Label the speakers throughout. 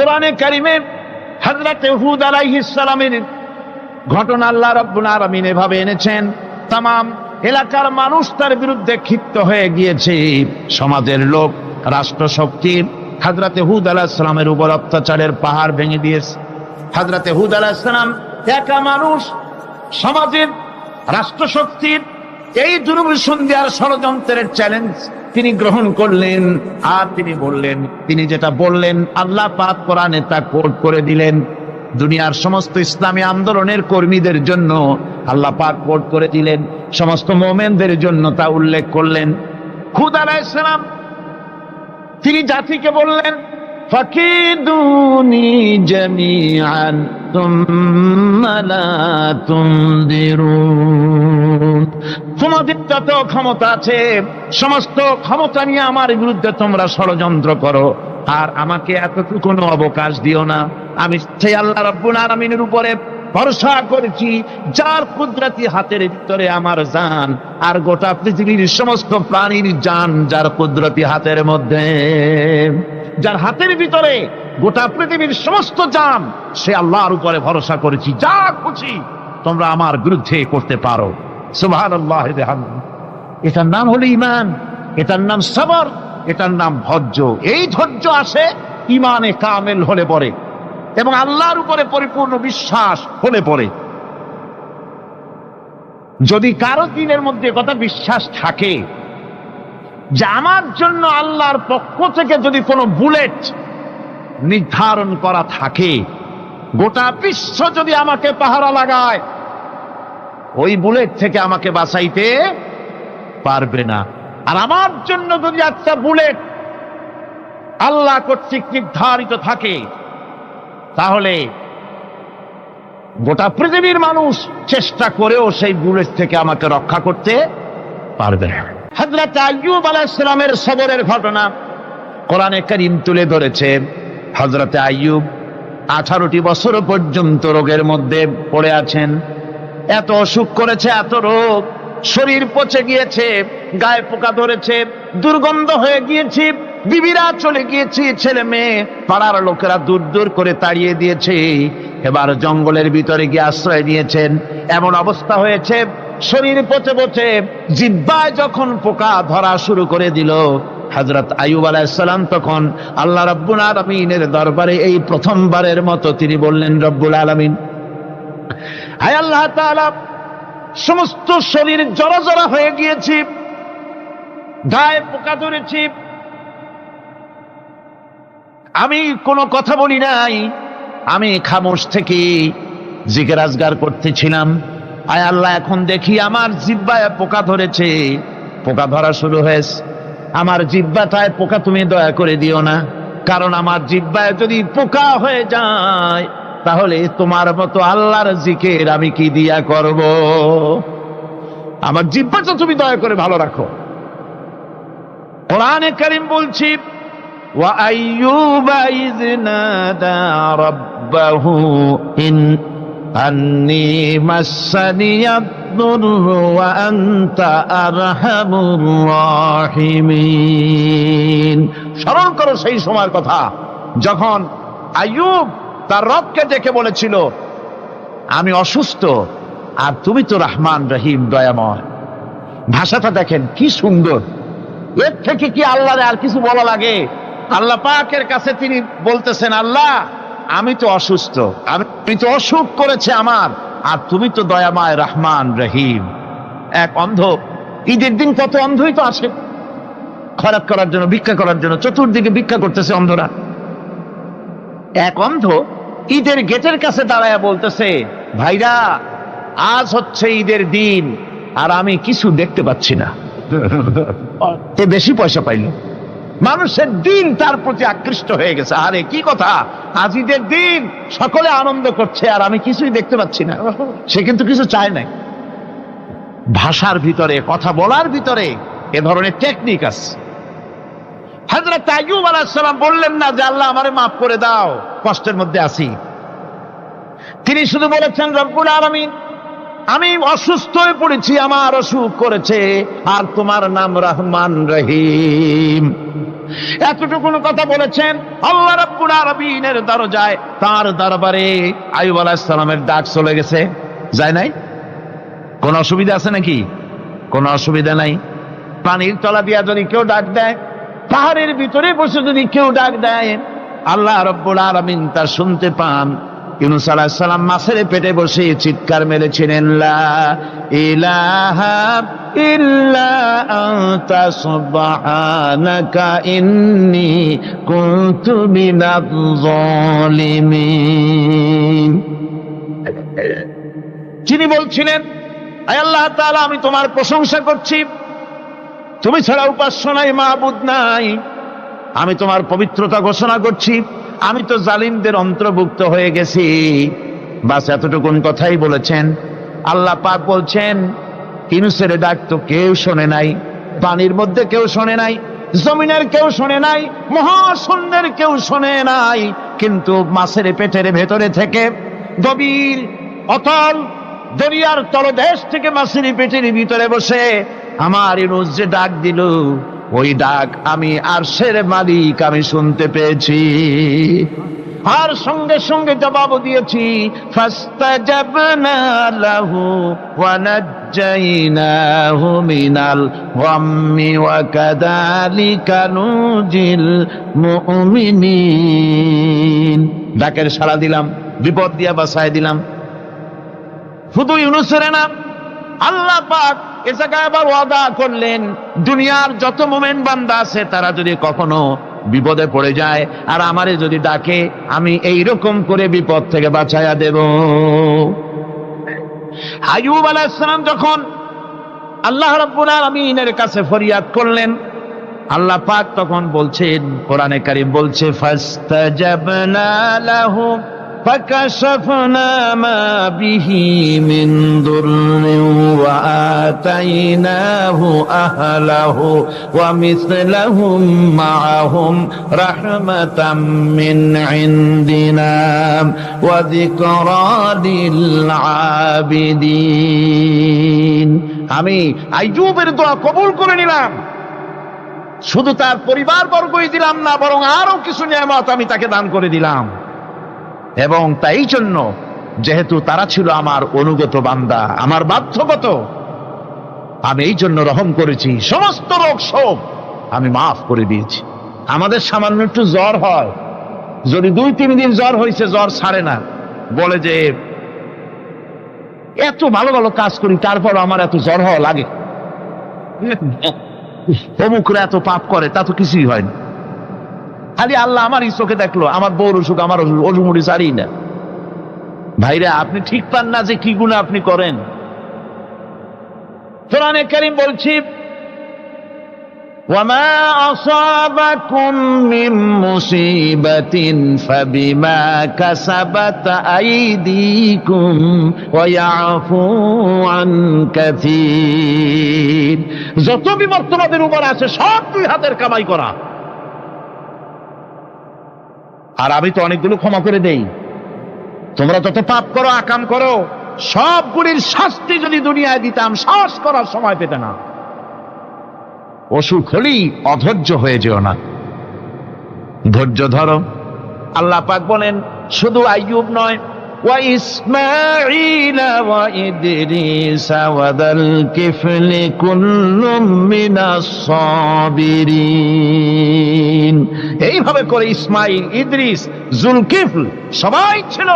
Speaker 1: কোরআনে কারিমে হযরত হুদ আলাইহিস সালামের ঘটনা আল্লাহ রাব্বুল আলামিন এভাবে এনেছেন, তামাম এলাকার মানুষ তার বিরুদ্ধে ক্ষিপ্ত হয়ে গিয়েছে। সমাজের লোক, রাষ্ট্রশক্তি হযরত হুদ আলাইহিস সালামের উপর অত্যাচারের পাহাড় ভেঙে দিয়েছে। হযরত হুদ আলাইহিস সালাম একা মানুষ, সমাজের রাষ্ট্রশক্তির এই দুর্বিসন্ধির ষড়যন্ত্রের চ্যালেঞ্জ তিনি গ্রহণ করলেন। আর তিনি বললেন, তিনি যেটা বললেন আল্লাহ পাক কোরআনে তা কোট করে দিলেন। দুনিয়ার সমস্ত ইসলামী আন্দোলনের কর্মীদের জন্য আল্লাহ পাক কোট করে দিলেন, সমস্ত মুমিনদের জন্য তা উল্লেখ করলেন। হুদ আলাইহিস সালাম তিনি জাতিকে বললেন, ফাকিদুনি জামিআন তুম্মা লা তুনদিরুন। তোমাদের যত ক্ষমতা আছে সমস্ত ক্ষমতা নিয়ে আমার বিরুদ্ধে তোমরা ষড়যন্ত্র করো, আর আমাকে এতটুকু অবকাশ দিও না। আমি সেই আল্লাহ রাব্বুল আলামিনের উপরে ভরসা করেছি, যার কুদরতি হাতের ভিতরে আমার জান, আর গোটা পৃথিবীর সমস্ত প্রাণীর জান যার কুদরতি হাতের মধ্যে, যার হাতের ভিতরে গোটা পৃথিবীর সমস্ত জান, সে আল্লাহর উপরে ভরসা করেছি। যা খুশি তোমরা আমার বিরুদ্ধে করতে পারো। সুবহানাল্লাহ। এটার নাম হলো ঈমান, এটার নাম সবর, এটার নাম ধৈর্য। এই ধৈর্য আসে ঈমানে কামেল হলে পরে এবং আল্লাহর উপরে পরিপূর্ণ বিশ্বাস হলে পরে। যদি কারো দিনের মধ্যে কথা বিশ্বাস থাকে যে আমার জন্য আল্লাহর পক্ষ থেকে যদি কোনো বুলেট নির্ধারণ করা থাকে, গোটা বিশ্ব যদি আমাকে পাহারা লাগায়, ওই বুলেট থেকে আমাকে বাঁচাইতে পারবে না। আর আমার জন্য যদি একটা বুলেট আল্লাহ কর্তৃক নির্ধারিত থাকে, তাহলে গোটা পৃথিবীর মানুষ চেষ্টা করেও সেই বুলেট থেকে আমাকে রক্ষা করতে পারবে না। হযরত আইয়ুব আলাইহিস সালামের সবরের ঘটনা কোরআনে কারীম তুলে ধরেছে। হযরত আইয়ুব 18টি বছর পর্যন্ত রোগের মধ্যে পড়ে আছেন। এত অসুখ করেছে, এত রোগ, শরীর পচে গিয়েছে, গায়ে পোকা ধরেছে, দুর্গন্ধ হয়ে গিয়েছে, বিবিরা চলে গিয়েছে, ছেলে মেয়ে পাড়ার লোকেরা দূর দূর করে তাড়িয়ে দিয়েছে। এবার জঙ্গলের ভিতরে গিয়ে আশ্রয় নিয়েছেন। এমন অবস্থা হয়েছে, শরীর পচে পচে জিহ্বায় যখন পোকা ধরা শুরু করে দিল, হযরত আইয়ুব আলাইহিস সালাম তখন আল্লাহ রাব্বুল আলামিনের দরবারে এই প্রথমবারের মতো তিনি বললেন, রব্বুল আলামিন, হায় আল্লাহ তাআলা, সমস্ত শরীর জড়া জড়া হয়ে গিয়েছে, গায়ে পোকা ধরেছে, আমি কোনো কথা বলি নাই, আমি খামোশ থেকে জিকির আজগার করতেছিলাম। আয় আল্লাহ, এখন দেখি আমার জিহ্বায় পোকা ধরেছে, পোকা ধরা শুরু হয়েছে। আমার জিহ্বাটায় পোকা তুমি দয়া করে দিও না, কারণ আমার জিহ্বায় যদি পোকা হয়ে যায় তাহলে তোমার মতো আল্লাহর জিকির আমি কি দিয়া করব? আমার জিহ্বাটা তুমি দয়া করে ভালো রাখো। কোরআনে কারীম বলছি, ওয়া আইয়ুবা ইয নাদা রাব্বাহু আন্নী মাসসানিয়াদ দুররু ওয়া আনতা আরহামুর রাহিমিন। স্মরণ করো সেই সময়ের কথা যখন আইয়ুব তার রবকে ডেকে বলেছিল, আমি অসুস্থ আর তুমি তো রহমান রহিম, দয়াময়। ভাষাটা দেখেন কি সুন্দর। এর থেকে কি আল্লাহর আর কিছু বলা লাগে? আল্লাহ পাকের কাছে তিনি বলতেছেন, আল্লাহ আমি তো অসুস্থ, আমি তো অসুখ করেছে আমার, আর তুমি তো দয়াময় রহমান রহিম। এক অন্ধ, ঈদের দিন কত অন্ধই তো আসে খয়রাত করার জন্য, ভিক্ষা করার জন্য, চতুর্দিকে ভিক্ষা করতেছে অন্ধরা। এক অন্ধ ঈদের গেটের কাছে দাঁড়ায় বলতেছে, ভাইরা আজ হচ্ছে ঈদের দিন আর আমি কিছু দেখতে পাচ্ছি না। এ বেশি পয়সা পাইল, মানুষের দিন তার প্রতি আকৃষ্ট হয়ে গেছে। আরে কি কথা, আজ ঈদের দিন, সকলে আনন্দ করছে আর আমি কিছুই দেখতে পাচ্ছি না। সে কিন্তু কিছু চায় নাই। ভাষার ভিতরে, কথা বলার ভিতরে এ ধরনের টেকনিক আছে। হযরত আইয়ুব আলাইহিস সালাম বললেন না যে আল্লাহ আমারে মাফ করে দাও, কষ্টের মধ্যে আছি। তিনি শুধু বলেছেন, রব্বুল আলামিন, আমি অসুস্থ হয়ে পড়েছি, আমার অসুখ করেছে, আর তোমার নাম রহমান রহিম। এতটুকুন কথা বলেছেন আল্লাহ রাব্বুল আলামিনের দরজায়, তার দরবারে আইয়ুব আলাইহিস সালামের ডাক চলে গেছে। যায় নাই? কোন অসুবিধা আছে নাকি? কোন অসুবিধা নাই। পানির তলা দিয়া যদি কেউ ডাক দেয়, পাহাড়ের ভিতরে বসে যদি কেউ ডাক দেয়, আল্লাহ রাব্বুল আলামিন তা শুনতে পান। ইউনূস আলাইহিস সালাম মাছের পেটে বসে চিৎকার মেরেছিলেন, লা ইলাহা ইল্লা আনতা সুবহানাকা ইন্নী কুনতু মিনাজ জালিমিন। যিনি বলছিলেন, আয় আল্লাহ তাআলা, আমি তোমার প্রশংসা করছি, তুমি ছাড়া উপাস্য নাই, মাবুদ নাই। আমি তোমার পবিত্রতা ঘোষণা করছি, আমি তো জালিমদের অন্তর্ভুক্ত হয়ে গেছি। বাস এতটুকুন কথাই বলেছেন। আল্লাহ পাক বলছেন, ইউনূসের ডাক তো কেউ শোনে নাই, পানির মধ্যে কেউ শোনে নাই, জমিনের কেউ শোনে নাই, মহাশূন্যের কেউ শোনে নাই, কিন্তু মাছের পেটের ভেতরে থেকে গভীর অতল দরিয়ার তলদেশ থেকে মাছের পেটের ভিতরে বসে আমার ইউনূস যে ডাক দিল, ওই ডাক আমি আরশের মালিক আমি শুনতে পেয়েছি। আর সঙ্গে সঙ্গে জবাব দিয়েছি, ফাস্তাজাবনা লাহু ওয়া নাজ্জাইনাহু মিনাল গাম্মি ওয়া কাযালিকা নুজিল মুমিনিন। ডাকের সাড়া দিলাম, বিপদ দিয়া বাঁচায় দিলাম। শুধু ইউনূসের না, আল্লাহ পাক এ জায়গায় আবার ওয়াদা করলেন, দুনিয়ার যত মুমিন বান্দা আছে তারা যদি কখনো বিপদে পড়ে যায় আর আমারে যদি ডাকে, আমি এইরকম করে বিপদ থেকে বাঁচাইয়া দেব। আইয়ুব আলাইহিস সালাম যখন আল্লাহ রাব্বুল আলামিনের কাছে ফরিয়াদ করলেন, আল্লাহ পাক তখন বলছেন, কোরআনে কারীম বলছে, ফাস্তাজাবনা লাহু فكشفنا ما به من ضر وآتيناه أهله ومثلهم معهم رحمة من عندنا وذكرى للعابدين। আমি আইয়ুবের দোয়া কবুল করে নিলাম, শুধু তার পরিবার বর্গই দিলাম না, বরং আরো কিছু নিয়ামত আমি তাকে দান করে দিলাম। এবং তাই জন্য যেহেতু তারা ছিল আমার অনুগত বান্দা, আমার বাধ্যগত, আমি এই জন্য রহম করেছি, সমস্ত রোগ শোক আমি মাফ করে দিয়েছি। আমাদের সামান্য একটু জ্বর হয়, যদি 2-3 দিন জ্বর হয়েছে, জ্বর ছাড়ে না, বলে যে এত ভালো ভালো কাজ করি তারপর আমার এত জ্বর হওয়া লাগে, অমুকরা এত পাপ করে, তা তো কিছুই হয় না। খালি আল্লাহ আমার চোখে দেখলো, আমার বউর অসুখ, আমার অজুমুড়ি ছাড়ি না। ভাইরা, আপনি ঠিক পান না যে কি গুনাহ আপনি করেন। কোরআনে কারীম বলছি, ওয়ামা আসাবাকুম মিন মুসিবাতিন ফাবিমা কাসাবাত আইদিকুম ওয়া ইয়াফু আন কাসীর। যত বিপদ তোমাদের উপর আছে সব 2 হাতের কামাই করা। আর আমি তো অনেকগুলো ক্ষমা করে দেই। তোমরা যত পাপ করো, আকাম করো, সবগুলির শাস্তি যদি দুনিয়ায় দিতাম, শ্বাস করার সময় পেতে না। অসুখ হলেই অধৈর্য হয়ে যেও না, ধৈর্য ধরো। আল্লাহ পাক বলেন, শুধু আইয়ুব নয়, ওয়া ইসমাঈল ওয়া ইদরিস ওয়া যাল কিফলি কুল্লুম মিনাস সাবিরিন। এইভাবে করে ইসমাঈল, ইদ্রিস, জুলকিফল সবাই ছিল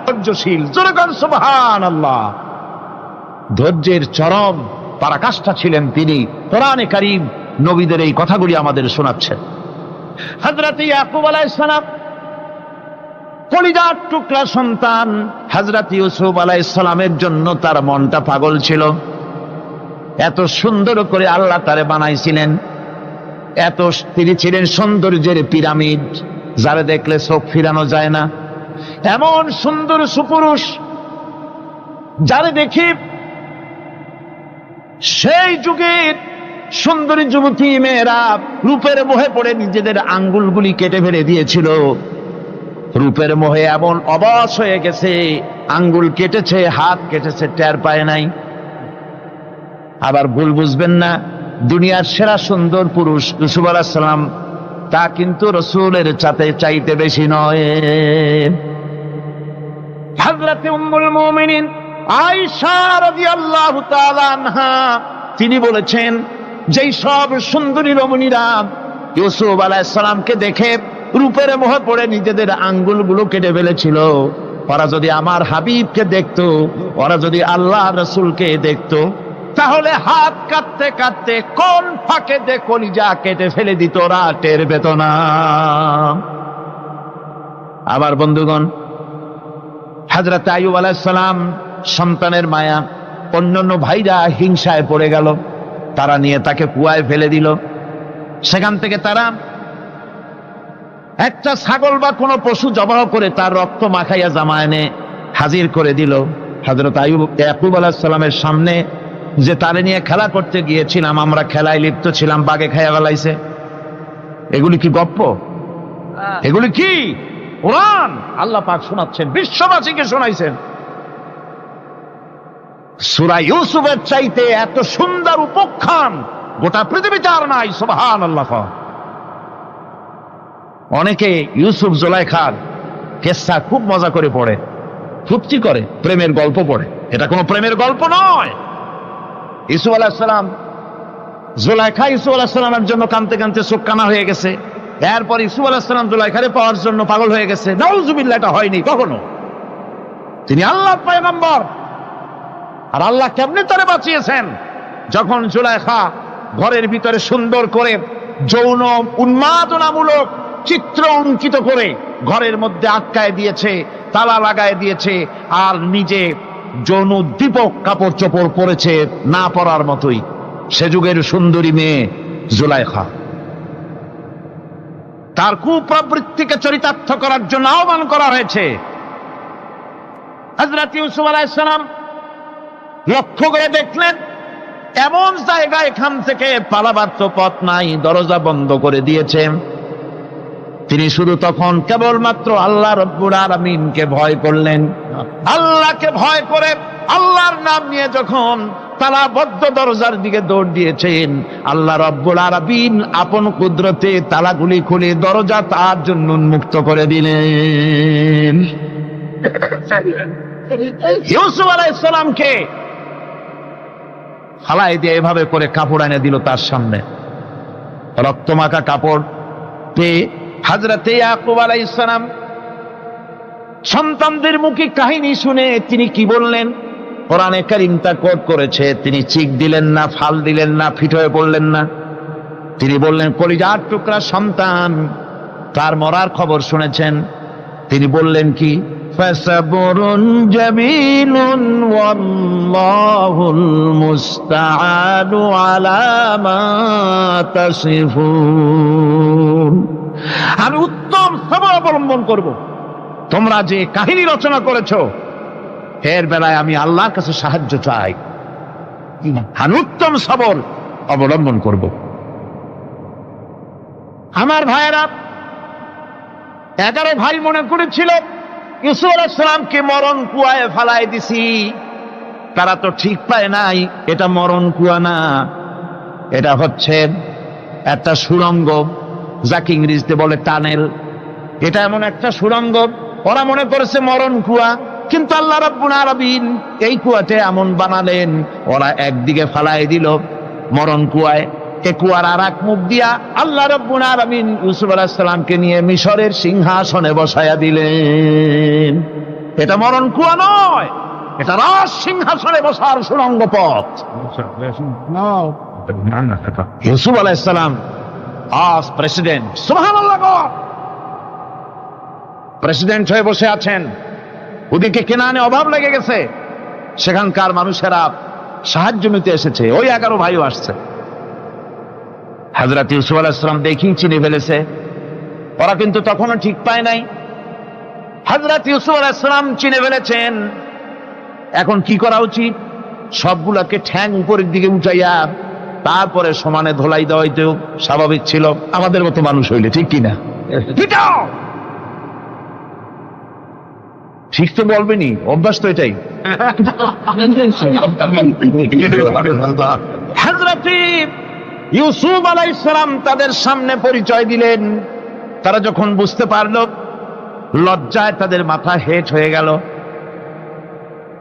Speaker 1: ধৈর্যশীল। জোরে বলেন সুবহানাল্লাহ। ধৈর্যের চরম পরাকাষ্ঠা ছিলেন তিনি। কোরআনে কারীম নবীদের এই কথাগুলি আমাদের শোনাচ্ছেন। হযরত ইয়াকুব আলাইহিস সালাম কলিজার টুকরা সন্তান হযরত ইউসুফ আলাইহিস সালামের জন্য তার মনটা পাগল ছিল। এত সুন্দর করে আল্লাহ তারে বানাইছিলেন, এত তিনি ছিলেন সৌন্দর্যের পিরামিড, যারা দেখলে চোখ ফিরানো যায় না। এমন সুন্দর সুপুরুষ, যারা দেখি সেই যুগের সুন্দরী যুবতী মেয়েরা রূপের মোহে পড়ে নিজেদের আঙ্গুলগুলি কেটে ফেলে দিয়েছিল। রূপের মোহে এমন অবশ হয়ে গেছে, আঙ্গুল কেটেছে, হাত কেটেছে, টের পায় নাই। আবার ভুল বুঝবেন না, দুনিয়ার সেরা সুন্দর পুরুষ ইউসুফ আলাইহিস সালাম তা কিন্তু রাসূলের চাইতে বেশি নয়। হযরত উম্মুল মুমিনিন আয়েশা রাদিয়াল্লাহু তাআলা আনহা তিনি বলেছেন, যেই সব সুন্দরী রমণীরা ইউসুফ আলাইহিস সালামকে দেখে রূপের মোহে পড়ে নিজেদের আঙ্গুলগুলো কেটে ফেলেছিল, ওরা যদি আমার হাবিবকে দেখতো, ওরা যদি আল্লাহ রাসূলকে দেখতো, তাহলে হাত কাটতে কাটতে কোন ফাঁকে যে কলিজা কেটে ফেলে দিত, ওরা টের পেত না। আবার বন্ধুগণ, হযরত আইয়ুব আলাইহিস সালাম সন্তানের মায়া, অন্যান্য ভাইরা হিংসায় পড়ে গেল, তারা নিয়ে তাকে কুয়ায় ফেলে দিল। সেখান থেকে তারা একটা ছাগল বা কোনো পশু জবাহ করে তার রক্ত মাখাইয়া জামা এনে হাজির করে দিল। হযরত ইয়াকুব আলাইহিস সালামের সামনে যে তারে নিয়ে খেলা করতে গিয়েছিলাম, আমরা খেলায় লিপ্ত ছিলাম, বাগে খাইয়া ফেলাইছে। এগুলি কি গপ্প? এগুলি কি কোরআন? আল্লাহ পাক শোনাচ্ছেন, বিশ্ববাসীকে শোনাইছেন। সূরা ইউসুফের চাইতে এত সুন্দর উপাখ্যান গোটা পৃথিবীতে আর নাই। সুবহানাল্লাহ। অনেকে ইউসুফ জুলাইখার কেসা খুব মজা করে পড়ে, ফুর্তি করে, প্রেমের গল্প পড়ে। এটা কোনো প্রেমের গল্প নয়। ইউসুফ আলাইহিস সালাম, জুলাইখা ইউসুফ আলাইহিস সালামের জন্য কাঁদতে কাঁদতে চোখ কানা হয়ে গেছে। এরপর ইউসুফ আলাইহিস সালাম জুলাইখারে পাওয়ার জন্য পাগল হয়ে গেছে। নাউজুবিল্লাহ, এটা হয়নি কখনো। তিনি আল্লাহর পয়গম্বর। আর আল্লাহ কেমনে তারে বাঁচিয়েছেন? যখন জুলাইখা ঘরের ভিতরে সুন্দর করে যৌন উন্মাদনামূলক চিত্র অঙ্কিত করে ঘরের মধ্যে আটকায় দিয়েছে, তালা লাগায় দিয়েছে, আর নিজে যৌন উদ্দীপক কাপড় চোপড় পরেছে না পরার মতোই। সে যুগের সুন্দরী মেয়ে জুলাইখা। তার কুপ্রবৃত্তিকে চরিতার্থ করার জন্য আহ্বান করা হয়েছে। হযরত ইউসুফ আলাইহিস সালাম লক্ষ্য করে দেখলেন এমন জায়গা, এখান থেকে পালাবার তো পথ নাই, দরজা বন্ধ করে দিয়েছে। তিনি শুধু তখন কেবলমাত্র আল্লাহ রব্বুল আলামিনকে ভয় করলেন। আল্লাহকে ভয় করে আল্লাহর নাম নিয়ে যখন তালাবদ্ধ দরজার দিকে দৌড় দিয়েছেন, আল্লাহ রব্বুল আলামিন আপন কুদরতে তালাগুলি খুলে দরজা তার জন্য উন্মুক্ত করে দিলেন। ইউসুফ আলাইহিস সালামকে ফালাই দিয়ে এভাবে করে কাপড় এনে দিল তার সামনে, রক্তমাখা কাপড় পেয়ে হযরত ইয়াকুব আলাইহিস সালাম সন্তানদের মুখে কাহিনী শুনে তিনি কি বললেন? কোরআনে কারীম তা কোট করেছে। তিনি চিক দিলেন না, ফাল দিলেন না, ফিট হয়ে পড়লেন না। তিনি বললেন, কলিজার টুকরা সন্তান, তার মরার খবর শুনেছেন। তিনি বললেন কি? ফাসাবরুন জামিলুন ওয়াল্লাহুল মুস্তাআনু আলা মা তাসিফুন। আমি উত্তম সবর অবলম্বন করব। তোমরা যে কাহিনী রচনা করেছো এর বেলায় আমি আল্লাহর কাছে সাহায্য চাই। আমি উত্তম সবর অবলম্বন করব। আমার ভাইয়েরা, 11 ভাই মনে করেছিল ইউসুফ আলাইহিস সালামকে মরণ কুয়ায় ফালাই দিছি। তারা তো ঠিক পায় নাই এটা মরণ কুয়া না, এটা হচ্ছে একটা সুড়ঙ্গ, যাকে ইংরেজিতে বলে টানেল। এটা এমন একটা সুড়ঙ্গ, ওরা মনে করেছে মরণ কুয়া। কিন্তু আল্লাহ রাব্বুল আলামিন এই কুয়াতে এমন বানালেন, ওরা একদিকে ফালাই দিল মরণ কুয়ায়, এ কুয়ার আর এক মুখ দিয়া আল্লাহ রাব্বুল আলামিন ইউসুফ আলাইহিস সালামকে নিয়ে মিশরের সিংহাসনে বসায়া দিলেন। এটা মরণ কুয়া নয়, এটা রাজ সিংহাসনে বসার সুড়ঙ্গ পথ। ইউসুফ আলাইহিস সালাম আজ প্রেসিডেন্ট। সুবহানাল্লাহ, প্রেসিডেন্ট হয়ে বসে আছেন। ওদিকে কেনানে অভাব লেগে গেছে, সেখানকার মানুষেরা সাহায্য নিতে এসেছে। ওই 11 ভাইও আসছে। হযরত ইউসুফ আলাইহিস সালাম দেখেই চিনে ফেলেছে। ওরা কিন্তু তখনও ঠিক পায় নাই। হযরত ইউসুফ আলাইহিস সালাম চিনে ফেলেছেন। এখন কি করা উচিত? সবগুলাকে ঠ্যাং উপরের দিকে উঠাইয়া তারপরে সমানে ধোলাই দেওয়াইতেও স্বাভাবিক ছিল, আমাদের মতো মানুষ হইলে। ঠিক কিনা? ঠিক তো বলবেনি, অভ্যাস তো এটাই। হযরত ইউসুফ আলাইহিস সালাম তাদের সামনে পরিচয় দিলেন। তারা যখন বুঝতে পারল, লজ্জায় তাদের মাথা হেট হয়ে গেল।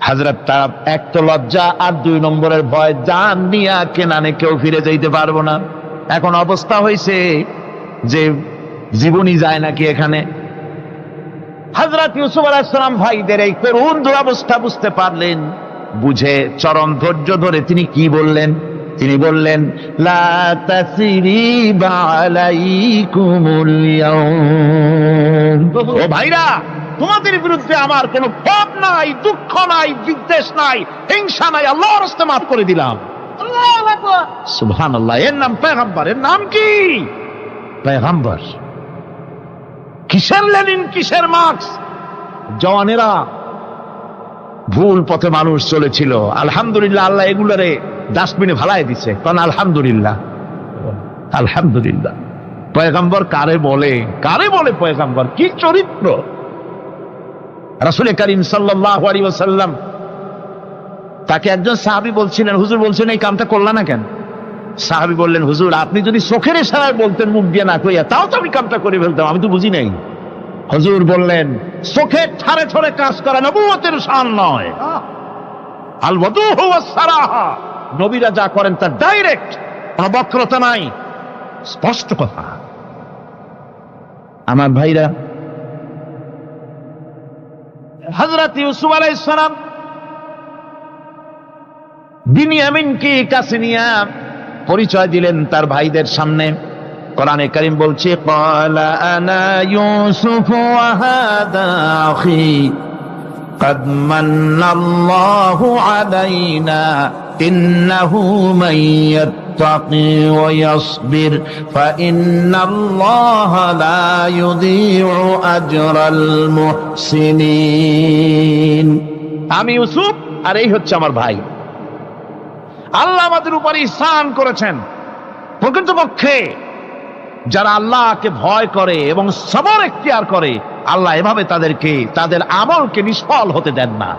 Speaker 1: হযরত তারা এক তো লজ্জা, আর 2 নম্বরের ভয়, জান নিয়া কেনানে কেউ ফিরে যাইতে পারবো না। এখন অবস্থা হয়েছে যে জীবনই যায় নাকি এখানে। হযরত ইউসুফ আলাইহিস সালাম ভাইদের এই করুণ দুরবস্থা বুঝতে পারলেন। বুঝে চরম ধৈর্য ধরে তিনি কি বললেন? তিনি বললেন, লা তাসরিবা আলাইকুমুল ইয়াউম। ও ভাইরা, তোমাদের বিরুদ্ধে আমার কোনো পাপ নাই, দুঃখ নাই, বিদ্বেষ নাই, হিংসা নাই, আল্লাহর রাস্তে মাফ করে দিলাম। আল্লাহু আকবার, সুবহানাল্লাহ। এর নাম পয়গম্বর। এর নাম কি? পয়গম্বর। কিসের লেনিন, কিসের মার্কস? জওয়ানেরা, ভুল পথে মানুষ চলেছিল, আলহামদুলিল্লাহ আল্লাহ এগুলারে ডাস্টবিনে ফালাই দিছে। কারণ আলহামদুলিল্লাহ, আলহামদুলিল্লাহ। পয়গম্বর কারে বলে? কারে বলে পয়গম্বর? কি চরিত্র! রাসূল করিম সাল্লাল্লাহু আলাইহি ওয়াসাল্লাম, তাকে একজন সাহাবী বলছিলেন, হুজুর বলছেন এই কামটা করলা না কেন? সাহাবী বললেন, হুজুর আপনি যদি চোখের ইশারায় বলতেন মুখ দিয়ে না কইয়া, তাও তো আমি কামটা করে ফেলতাম, আমি তো বুঝি নাই। হুজুর বললেন, চোখের ঠারে ঠারে কাজ করা নবুয়তের শান নয়। আল ওয়াদুহু ওয়াস সারাহা, নবীরা যা করেন তা ডাইরেক্ট, কোনো বক্রতা নাই, স্পষ্ট কথা। আমার ভাইরা, হযরত ইউসুফ আলাইহিস সালাম বিনিয়ামিনকে কাছে নিয়ে পরিচয় দিলেন তার ভাইদের সামনে। কোরআনে কারীম বলছে, ক্বালা আনা ইউসুফ ওয়া হাদা আখি قد من الله علينا إنه من يتقي ويصبر فإن الله لا يضيع أجر المحسنين। আমি ইউসুফ, আর এই হচ্ছে আমার ভাই। আল্লাহ আমাদের উপর ইহসান করেছেন। প্রকৃতপক্ষে যারা আল্লাহকে ভয় করে এবং সবর এখতিয়ার করে, আল্লাহ এভাবে তাদেরকে, তাদের আমলকে নিষ্ফল হতে দেন না।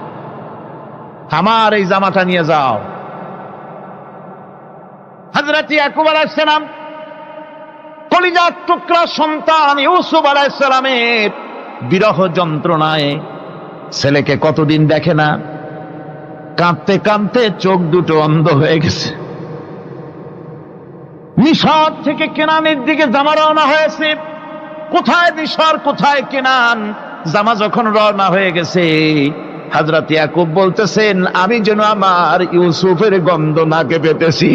Speaker 1: আমার এই জামাটা নিয়ে যাও। হযরত ইয়াকুব আলাইহিস সালাম, কলিজার টুকরা সন্তান ইউসুফ আলাইহিস সালামের বিরহ যন্ত্রণায় ছেলেকে কতদিন দেখে না, কাঁদতে কাঁদতে চোখ দুটো অন্ধ হয়ে গেছে। মিশর থেকে কেনানের দিকে জামা রওনা হয়েছে। কোথায় মিশর, কোথায় কেনান? জামা যখন রওনা হয়ে গেছে, হযরত ইয়াকুব বলতেছেন, আমি যেন আমার ইউসুফের গন্ধ নাকে পেতেছি।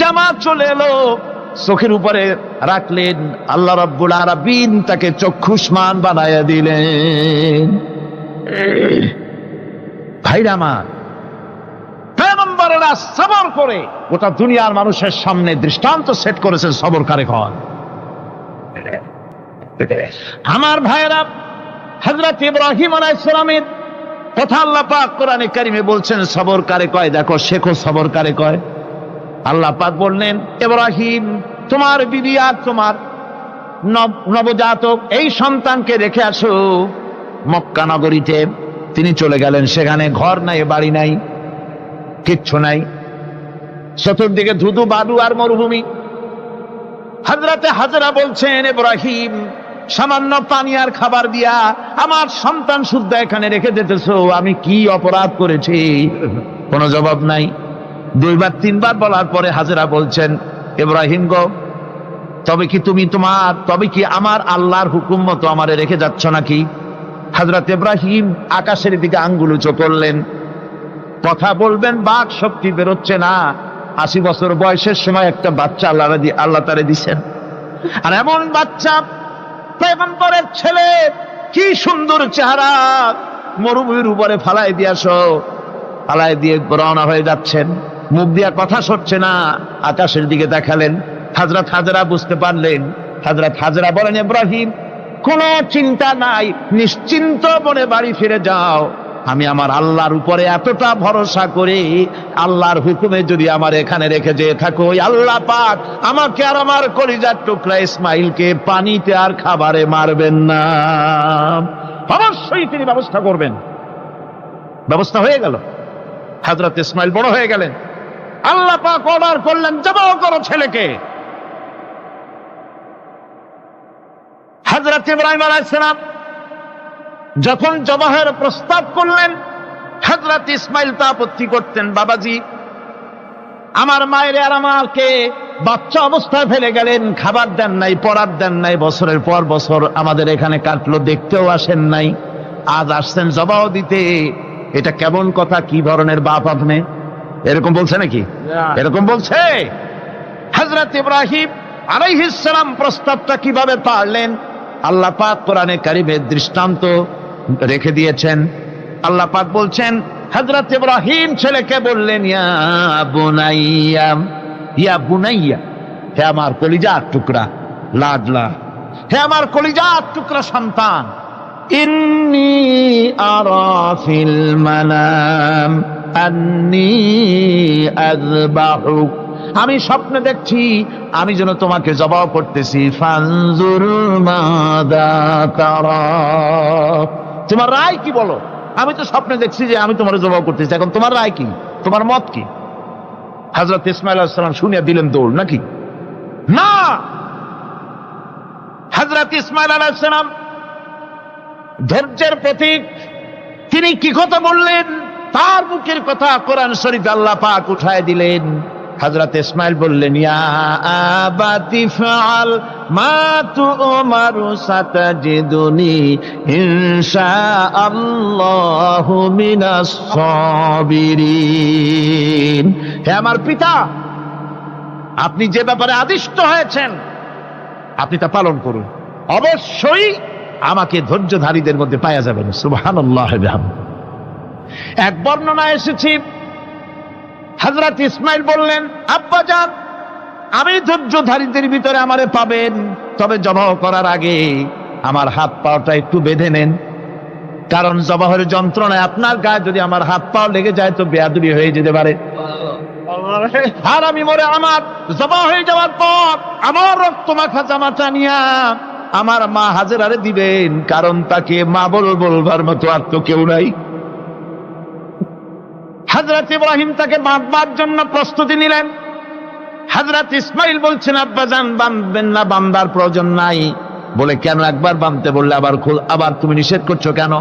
Speaker 1: জামা চলে এলো, চোখের উপরে রাখলেন, আল্লাহ রাব্বুল আলামিন তাকে চক্ষুষ্মান বানায়া দিলেন। ভাইরা আমার, পয়গম্বরেরা সবর করে গোটা দুনিয়ার মানুষের সামনে দৃষ্টান্ত সেট করেছেন সবর কারে কন। আমার ভাইরা, হযরত ইব্রাহিম আলাইহিস সালামের কথা আল্লাহ পাক কোরআনে কারিমে বলছেন সবর কারে কয়। দেখো, শেখো সবর কারে কয়। আল্লাহ পাক বললেন, ইব্রাহিম, তোমার বিবি আর তোমার নবজাতক এই সন্তানকে রেখে আসো মক্কা নগরীতে। তিনি চলে গেলেন। সেখানে ঘর নাই, বাড়ি নাই, কিচ্ছু নাই, চতুর্দিকে ধুধু বালু আর মরুভূমি। হযরতে হাজরা বলছেন, ইব্রাহিম, সামান্য পানি আর খাবার দিয়া আমার সন্তান শুদ্ধ এখানে রেখে যেতেছো, আমি কি অপরাধ করেছি? কোনো জবাব নাই। 2 বার 3 বার বলার পরে হাজরা বলছেন, ইব্রাহিম গো, তবে কি আমার আল্লাহর হুকুম মতো আমারে রেখে যাচ্ছ নাকি? হযরত ইব্রাহিম আকাশের দিকে আঙ্গুল উঁচু করলেন। কথা বলবেন, বাক শক্তি বেরোচ্ছে না। 80 বছর বয়সের সময় একটা বাচ্চা আল্লাহ তারে দিছেন। আর এমন বাচ্চা, পয়গম্বরের ছেলে, কি সুন্দর চেহারা, মরুভূমির উপরে ফালাই দিয়ে রওনা হয়ে যাচ্ছেন। মুখ দিয়া কথা সরছে না, আকাশের দিকে দেখালেন। হযরত হাজরা বুঝতে পারলেন। হযরত হাজরা বলেন, ইব্রাহিম, কোনো চিন্তা নাই, নিশ্চিন্ত মনে বাড়ি ফিরে যাও। আমি আমার আল্লাহর উপরে এতটা ভরসা করি, আল্লাহর হুকুমে যদি আমার এখানে রেখে যেয়ে থাকো, আল্লাহ পাক আমাকে আর আমার কলিজার টুকরা ইসমাইলকে পানিতে আর খাবারে মারবেন না, অবশ্যই তিনি ব্যবস্থা করবেন। ব্যবস্থা হয়ে গেল। হযরত ইসমাইল বড় হয়ে গেলেন। আল্লাহ পাক অর্ডার করলেন জবাহ করো ছেলেকে। হযরত ইব্রাহিম আলাইহিস সালাম যখন জবাহের প্রস্তাব করলেন, হযরত ইসমাইল তা আপত্তি করতেন, বাবাজি আমার মায়ের আর আমাকে বাচ্চা অবস্থায় ফেলে গেলেন, খাবার দেন নাই, পড়ার দেন নাই, বছরের পর বছর আমাদের এখানে কাটলো, দেখতেও আসেন নাই, আজ আসছেন জবাহ দিতে, এটা কেমন কথা, কি ধরনের বাপ আপনি? এরকম বলছে নাকি? এরকম বলছে? হযরত ইব্রাহিম আলাইহিস সালাম প্রস্তাবটা কিভাবে পারলেন? আল্লাহ পাক কোরআনে কারিমের দৃষ্টান্ত রেখে দিয়েছেন। আল্লাহ পাক বলছেন, হযরত ইব্রাহিম ছেলেকে বললেন, ইয়া বুনাইয়া, ইয়া বুনাইয়া, হে আমার কলিজার টুকরা, লাডলা, হে আমার কলিজার টুকরা সন্তান, ইন্নী আরা ফিল মানাম আন্নী আযবাহুক, আমি স্বপ্নে দেখছি আমি যেন তোমাকে জবাহ করতেছি, ফানজুর মাযা তারা, তোমার রায় কি বলো? আমি তো স্বপ্নে দেখছি যে আমি তোমার জবাহ করতেছি, এখন তোমার রায় কি, তোমার মত কি? হযরত ইসমাঈল আলাইহিস সালাম শুনিয়া দিলেন দৌড়, নাকি? না, হযরত ইসমাঈল আলাইহিস সালাম ধৈর্যের প্রতীক, তিনি কি কথা বললেন? তার মুখের কথা কোরআন শরীফে আল্লাহ পাক উঠায় দিলেন। হযরত ইসমাঈল বললেন, ইয়া আবাতি ফাআল মা তু'মারু সাতাজিদুনি ইনশাআল্লাহু মিনাস সাবিরিন, হে আমার পিতা, আপনি যে ব্যাপারে আদিষ্ট হয়েছেন আপনি তা পালন করুন, অবশ্যই আমাকে ধৈর্যধারীদের মধ্যে পাওয়া যাবেন। সুবহানাল্লাহ। এক বর্ণনা এসেছে, হযরত ইসমাঈল বললেন, আব্বাজান আমি ধৈর্যধারীদের ভিতরে আমারে পাবেন, তবে জবাহ করার আগে আমার হাত পাটা একটু বেঁধে নেন, কারণ জবাহের যন্ত্রণায় আপনার গায়ে যদি আমার হাত পা লেগে যায় তো বেয়াদবি হয়ে যেতে পারে। আর আমি মরে আমার জবাহ হয়ে যাওয়ার পর আমার রক্ত মাখা জামাটা নিয়া আমার মা হাজেরারে দিবেন, কারণ তাকে মা বলবার মতো আর তো কেউ নাই। হযরত ইব্রাহিম তাকে বাঁধবার জন্য প্রস্তুতি নিলেন। হযরত ইসমাঈল বলছেন, আব্বাজান বাঁধবেন না, বাঁধবার প্রয়োজন নাই। বলে, কেন? একবার বাঁধতে বললে আবার তুমি নিষেধ করছো কেন?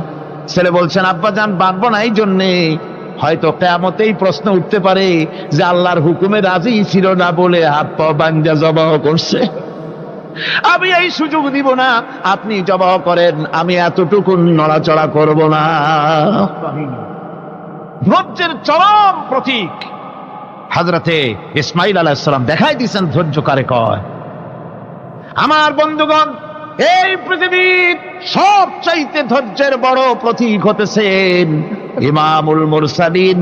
Speaker 1: ছেলে বলছেন, আব্বাজান বাঁধবো না এই জন্যে, হয়তো কিয়ামতেই প্রশ্ন উঠতে পারে যে আল্লাহর হুকুমে রাজি ছিল না বলে হাত পা বাঁধা জবাহ করছে, আমি এই সুযোগ দিব না, আপনি জবাহ করেন, আমি এতটুকু নড়াচড়া করব না। ধৈর্যের চরম প্রতীক হযরতে ইসমাঈল আলাইহিস সালাম দেখাই দিয়েছেন ধৈর্য কারে কয়। আমার বন্ধুগণ, এই পৃথিবীর সবচাইতে ধৈর্যের বড় প্রতীক হতেছেন ইমামুল মুরসালিন,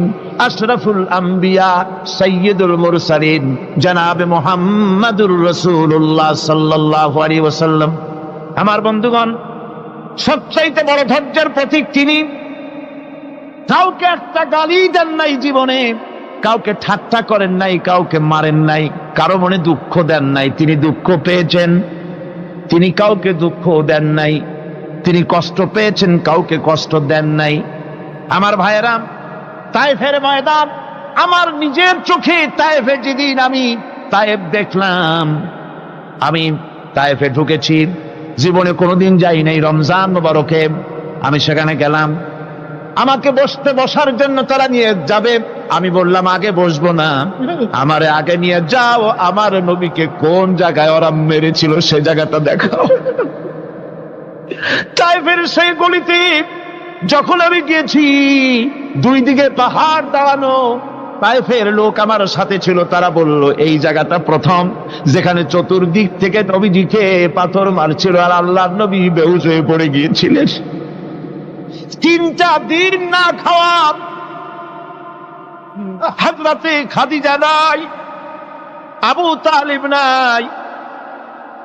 Speaker 1: আশরাফুল আম্বিয়া, সাইয়্যিদুল মুরসালিন, জনাবে মুহাম্মাদুর রাসূলুল্লাহ সাল্লাল্লাহু আলাইহি ওয়াসাল্লাম। আমার বন্ধুগণ, সবচাইতে বড় ধৈর্যের প্রতীক তিনি। কাউকে একটা গালি দেন নাই জীবনে, কাউকে ঠাট্টা করেন নাই, কাউকে মারেন নাই, কারো মনে দুঃখ দেন নাই। তিনি দুঃখ পেয়েছেন, তিনি কাউকে দুঃখ দেন নাই। তিনি কষ্ট পেয়েছেন, কাউকে কষ্ট দেন নাই। আমার ভাইয়েরা, তায়েফের ময়দান, আমার নিজের চোখে তায়েফে যেদিন আমি তায়েফ দেখলাম, আমি তায়েফে ঢুকেছি, জীবনে কোনোদিন যাই নাই। রমজান মোবারকে আমি সেখানে গেলাম, আমাকে বসার জন্য তারা নিয়ে যাবে, আমি বললাম আগে বসবো না, আমারে আগে নিয়ে যাও, আমার নবীকে কোন জায়গায় ওরা মেরেছিল সে জায়গাটা দেখাও। তায়েফের সেই গলিতে যখন আমি গিয়েছি, দুই দিকে পাহাড় দাঁড়ানো, তায়েফের লোক আমার সাথে ছিল, তারা বলল এই জায়গাটা প্রথম যেখানে চতুর্দিক থেকে নবীজিকে পাথর মারছিল আর আল্লাহর নবী বেহুশ হয়ে পড়ে গিয়েছিলেন। 3টা দিন না খাওয়া, হযরতে খাদিজা নাই, আবু তালিব নাই,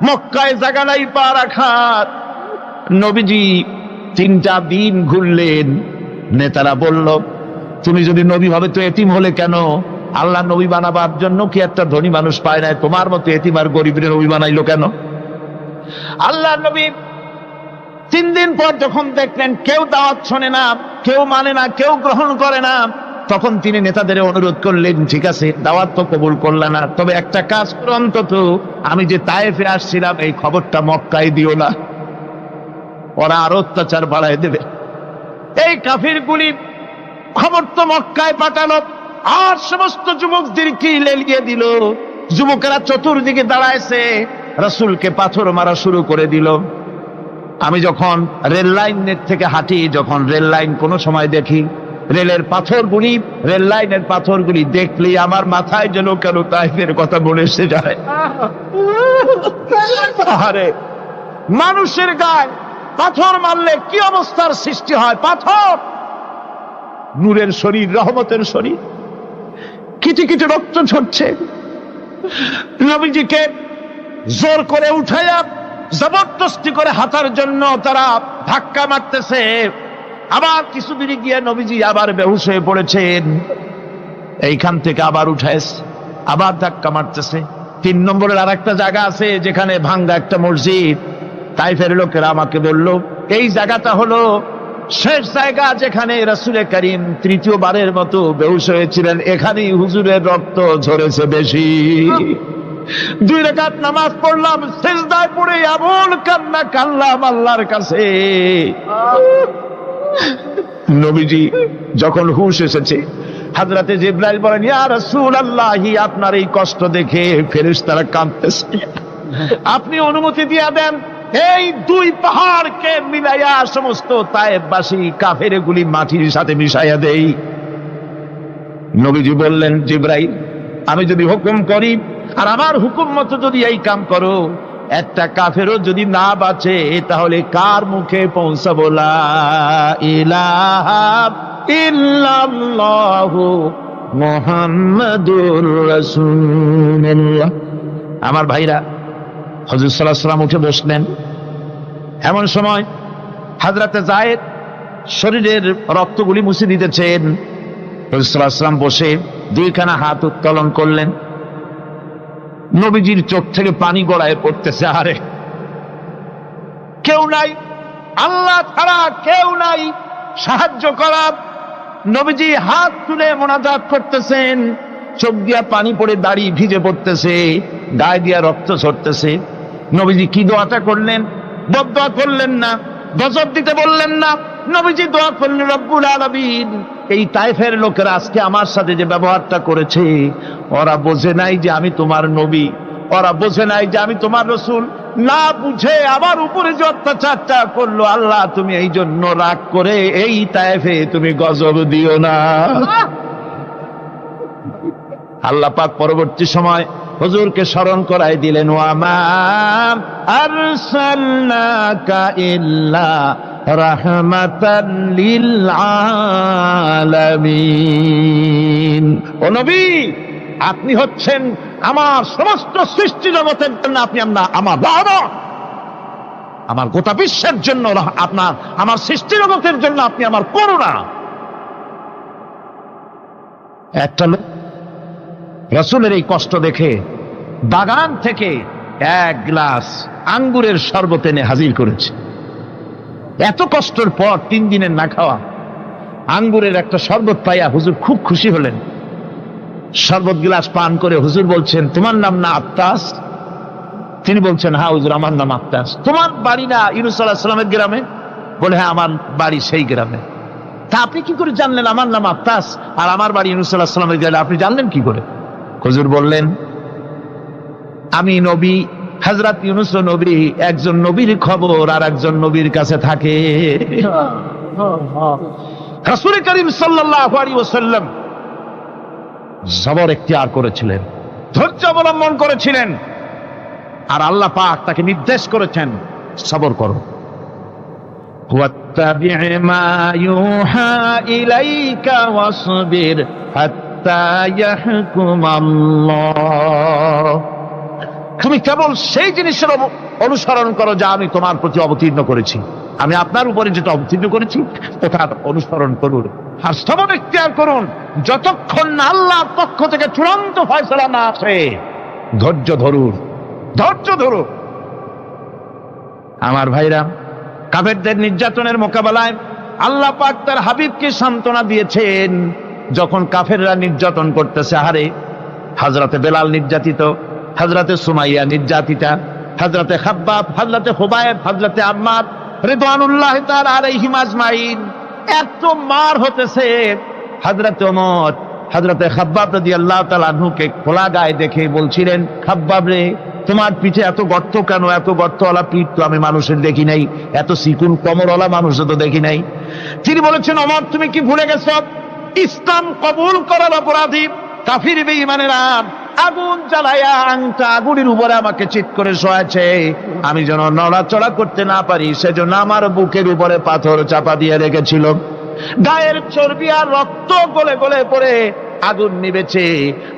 Speaker 1: মক্কায় জায়গা নাই পা রাখার। নবীজি 3টা দিন ঘুরলেন। নেতারা বলল, তুমি যদি নবী হবে তো এতিম হলে কেন? আল্লাহ নবী বানাবার জন্য কি একটা ধনী মানুষ পায় নাই? তোমার মতো এতিম আর গরিবের নবী বানাইলো কেন? আল্লাহ নবী 3 দিন পর যখন দেখলেন কেউ দাওয়াত শোনে না, কেউ মানে না, কেউ গ্রহণ করে না, তখন তিনি নেতাদের অনুরোধ করলেন, ঠিক আছে দাওয়াত তো কবুল করল না, তবে একটা কাজ করো, অন্তত আমি যে তায়েফে আসছিলাম এই খবরটা মক্কায় দিও না, ওরা আরো অত্যাচার বাড়ায় দেবে। এই কাফিরগুলি খবর তো মক্কায় পাঠালো, আর সমস্ত যুবকদেরকে লেলিয়ে দিল। যুবকেরা চতুর্দিকে দাঁড়াইছে, রাসূলকে পাথর মারা শুরু করে দিল। আমি যখন রেল লাইনের থেকে হাঁটি, যখন রেল লাইন কোনো সময় দেখি, রেলের পাথরগুলি, রেল লাইনের পাথরগুলি দেখলেই আমার মাথায় যেন কেন তাইফের কথা বলে এসে যায়। আরে মানুষের গায়ে পাথর মারলে কি অবস্থার সৃষ্টি হয়! পাথর নূরের শরীর, রহমতের শরীর, কিটি কিটি রক্ত ঝরছে। নবীজিকে জোর করে উঠাইয়া জবরদস্তি করে হাঁটার জন্য তারা ধাক্কা মারতেছে। আবার কিছুদিন গিয়ে নবীজি আবার বেহুশ হয়ে পড়েছেন, এইখান থেকে আবার উঠাইছে, আবার ধাক্কা মারতেছে। 3 নম্বরের আর একটা জায়গা আছে যেখানে ভাঙ্গা একটা মসজিদ। তাইফের লোকেরা আমাকে বলল, এই জায়গাটা হলো শেষ জায়গা যেখানে রাসূলে কারীম তৃতীয়বারের মতো বেহুশ হয়েছিলেন, এখানেই হুজুরের রক্ত ঝরেছে বেশি। 2 রাকাত নামাজ পড়লাম, সিজদায় পড়ে এমন কান্না কাঁদলাম আল্লাহর কাছে। নবীজি যখন হুঁশ এসেছে, হযরতে জিবরাইল বলেন, ইয়া রাসূলুল্লাহ, আপনার এই কষ্ট দেখে ফেরেশতারা কাঁদতেছে, আপনি অনুমতি দিয়ে দেন এই 2 পাহাড়কে মিলাইয়া সমস্ত তায়েফবাসী কাফেরগুলি মাটির সাথে মিশাইয়া দেই। নবীজি বললেন, জিবরাইল, আমি যদি হুকুম করি আর আমার হুকুম মতো যদি এই কাম করো, একটা কাফেরও যদি না বাঁচে তাহলে কার মুখে পৌঁছাবো লা ইলাহা ইল্লাল্লাহু মুহাম্মাদুর রাসূলুল্লাহ। আমার ভাইরা, হুজুর সাল্লাল্লাহু আলাইহি ওয়াসাল্লাম উঠে বসলেন। এমন সময় হযরতে যায়েদ শরীরের রক্তগুলি মুছে দিতেছেন। হুজুর সাল্লাল্লাহু আলাইহি ওয়াসাল্লাম বসে 2খানা হাত উত্তোলন করলেন। নবীজির চোখ থেকে পানি গড়ায় পড়তেছে। আরে কেউ নাই, আল্লাহ ছাড়া কেউ নাই সাহায্য করার। নবীজি হাত তুলে মোনাজাত করতেছেন, চোখ দিয়া পানি পড়ে দাড়ি ভিজে পড়তেছে, গায়ে দিয়া রক্ত ঝরতেছে। নবীজি কি দোয়াটা করলেন? বদদোয়া করলেন না, গজব দিতে বললেন না। নবীজি দোয়া করলেন, রব্বুল আলামিন, এই তায়েফের লোকেরা আজকে আমার সাথে যে ব্যবহারটা করেছে, ওরা বোঝে নাই যে আমি তোমার নবী, ওরা বোঝে নাই যে আমি তোমার রাসূল, না বুঝে আমার উপরে যে অত্যাচারটা করলো, আল্লাহ তুমি এই জন্য রাগ করে এই তায়েফে তুমি গজব দিও না। আল্লাহ পাক পরবর্তী সময় হুজুরকে স্মরণ করাই দিলেন, ওয়া মা আরসালনাকা ইল্লা রাহমাতাল লিল আলামিন। ও নবী, আপনি হচ্ছেন আমার সমস্ত সৃষ্টি জগতের জন্য, আপনি আমার রহমত, আমার গোটা বিশ্বের জন্য আপনার, আমার সৃষ্টি জগতের জন্য আপনি আমার করুণা। একটা লোক রাসূলের এই কষ্ট দেখে বাগান থেকে 1 গ্লাস আঙ্গুরের শরবত এনে হাজির করেছে। এত কষ্টের পর 3 দিনের না খাওয়া আঙ্গুরের একটা শরবত পাইয়া হুজুর খুব খুশি হলেন। শরবত গ্লাস পান করে হুজুর বলছেন, তোমার নাম না আত্তাস? তিনি বলছেন, হ্যাঁ হুজুর, আমার নাম আত্তাস। তোমার বাড়ি না ইউনূস আলাইহিস সালামের গ্রামে? বলে, হ্যাঁ আমার বাড়ি সেই গ্রামে। তা আপনি কি করে জানলেন আমার নাম আত্তাস আর আমার বাড়ি ইউনূস আলাইহিস সালামের গ্রামে? আপনি জানলেন কি করে? হুজুর বললেন, আমি নবী, হযরত ইউনূস নবী, একজন নবীর খবর আর একজন নবীর কাছে থাকে। রাসূল করিম সাল্লাল্লাহু আলাইহি ওয়াসাল্লাম সবর ইখতিয়ার করেছিলেন, ধৈর্য অবলম্বন করেছিলেন, আর আল্লাহ পাক তাকে নির্দেশ করেছেন, সবর করো। ওয়াত্তাবি' মা ইউহা ইলাইকা ওয়াসবির হাত্তা ইয়াহকুমাল্লাহ। তুমি কেবল সেই জিনিসের অনুসরণ করো যা আমি তোমার প্রতি অবতীর্ণ করেছি। আমি আপনার উপরে যেটা অবতীর্ণ করেছি ওটার অনুসরণ করুন, আর সবর ইখতিয়ার করুন যতক্ষণ না আল্লাহর পক্ষ থেকে চূড়ান্ত ফয়সালা না আসে। ধৈর্য ধরুন, ধৈর্য ধরুন। আমার ভাইরা, কাফেরদের নির্যাতনের মোকাবেলায় আল্লাহ পাক তার হাবিবকে সান্ত্বনা দিয়েছেন। যখন কাফেররা নির্যাতন করতেছে, হারে হযরতে বেলাল নির্যাতিত, হযরতে সুমাইয়া নির্যাতিতা, হযরতে খাব্বাব, হযরতে হুবায়ব, হযরতে আম্মার রিদওয়ানুল্লাহ তাআলা আলাইহিম আজমাইন, এত মার হতেছে। হযরতে ওমর হযরতে খাব্বাব রাদিয়াল্লাহু তাআলা আনহুকে খোলা গায়ে দেখে বলছিলেন, খাব্বাব রে, তোমার পিঠে এত গর্ত কেন? এত গর্তওয়ালা পিঠ তো আমি মানুষের দেখি নাই, এত চিকুন কোমরওয়ালা মানুষও তো দেখি নাই। তিনি বলেছেন, ওমর তুমি কি ভুলে গেছো? ইসলাম কবুল করার অপরাধী কাফির বেঈমানেরা আগুন জ্বালায়া আংটা আগুনের উপরে আমাকে চিৎ করে শোয়াছে, আমি যেন নড়াচড়া করতে না পারি সেজন্য আমার বুকের উপরে পাথর চাপা দিয়ে রেখেছিল। গায়ের চর্বি আর রক্ত গলে গলে পড়ে আগুন নিবেছে,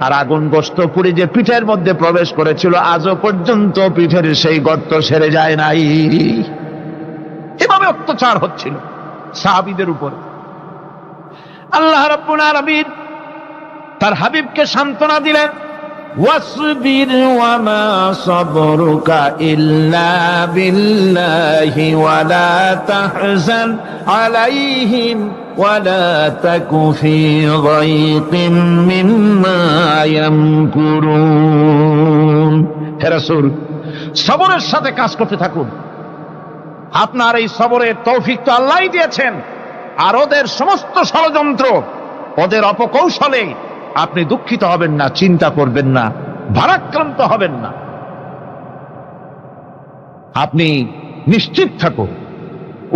Speaker 1: আর আগুন গোশত পুড়ে যে পিঠের মধ্যে প্রবেশ করেছিল আজও পর্যন্ত পিঠের সেই গর্ত সেরে যায় নাই। এভাবে অত্যাচার হচ্ছিল সাহাবীদের উপর। আল্লাহ রাব্বুল আলামিন তার হাবিবকে সান্ত্বনা দিলেন, ওয়াসবির ওয়ামা সাবরুকা ইল্লা বিল্লাহি ওয়ালা তাহজান আলাইহিম ওয়ালা তাকু ফি গায়তিম মিম্মা ইয়ামকুরুন। হে রাসূল, সবরের সাথে কাজ করতে থাকুন। আপনার এই সবরের তৌফিক তো আল্লাহই দিয়েছেন, আর ওদের সমস্ত ষড়যন্ত্র, ওদের অপকৌশলে আপনি দুঃখিত হবেন না, চিন্তা করবেন না, ভারাক্রান্ত হবেন না, আপনি নিশ্চিত থাকুন।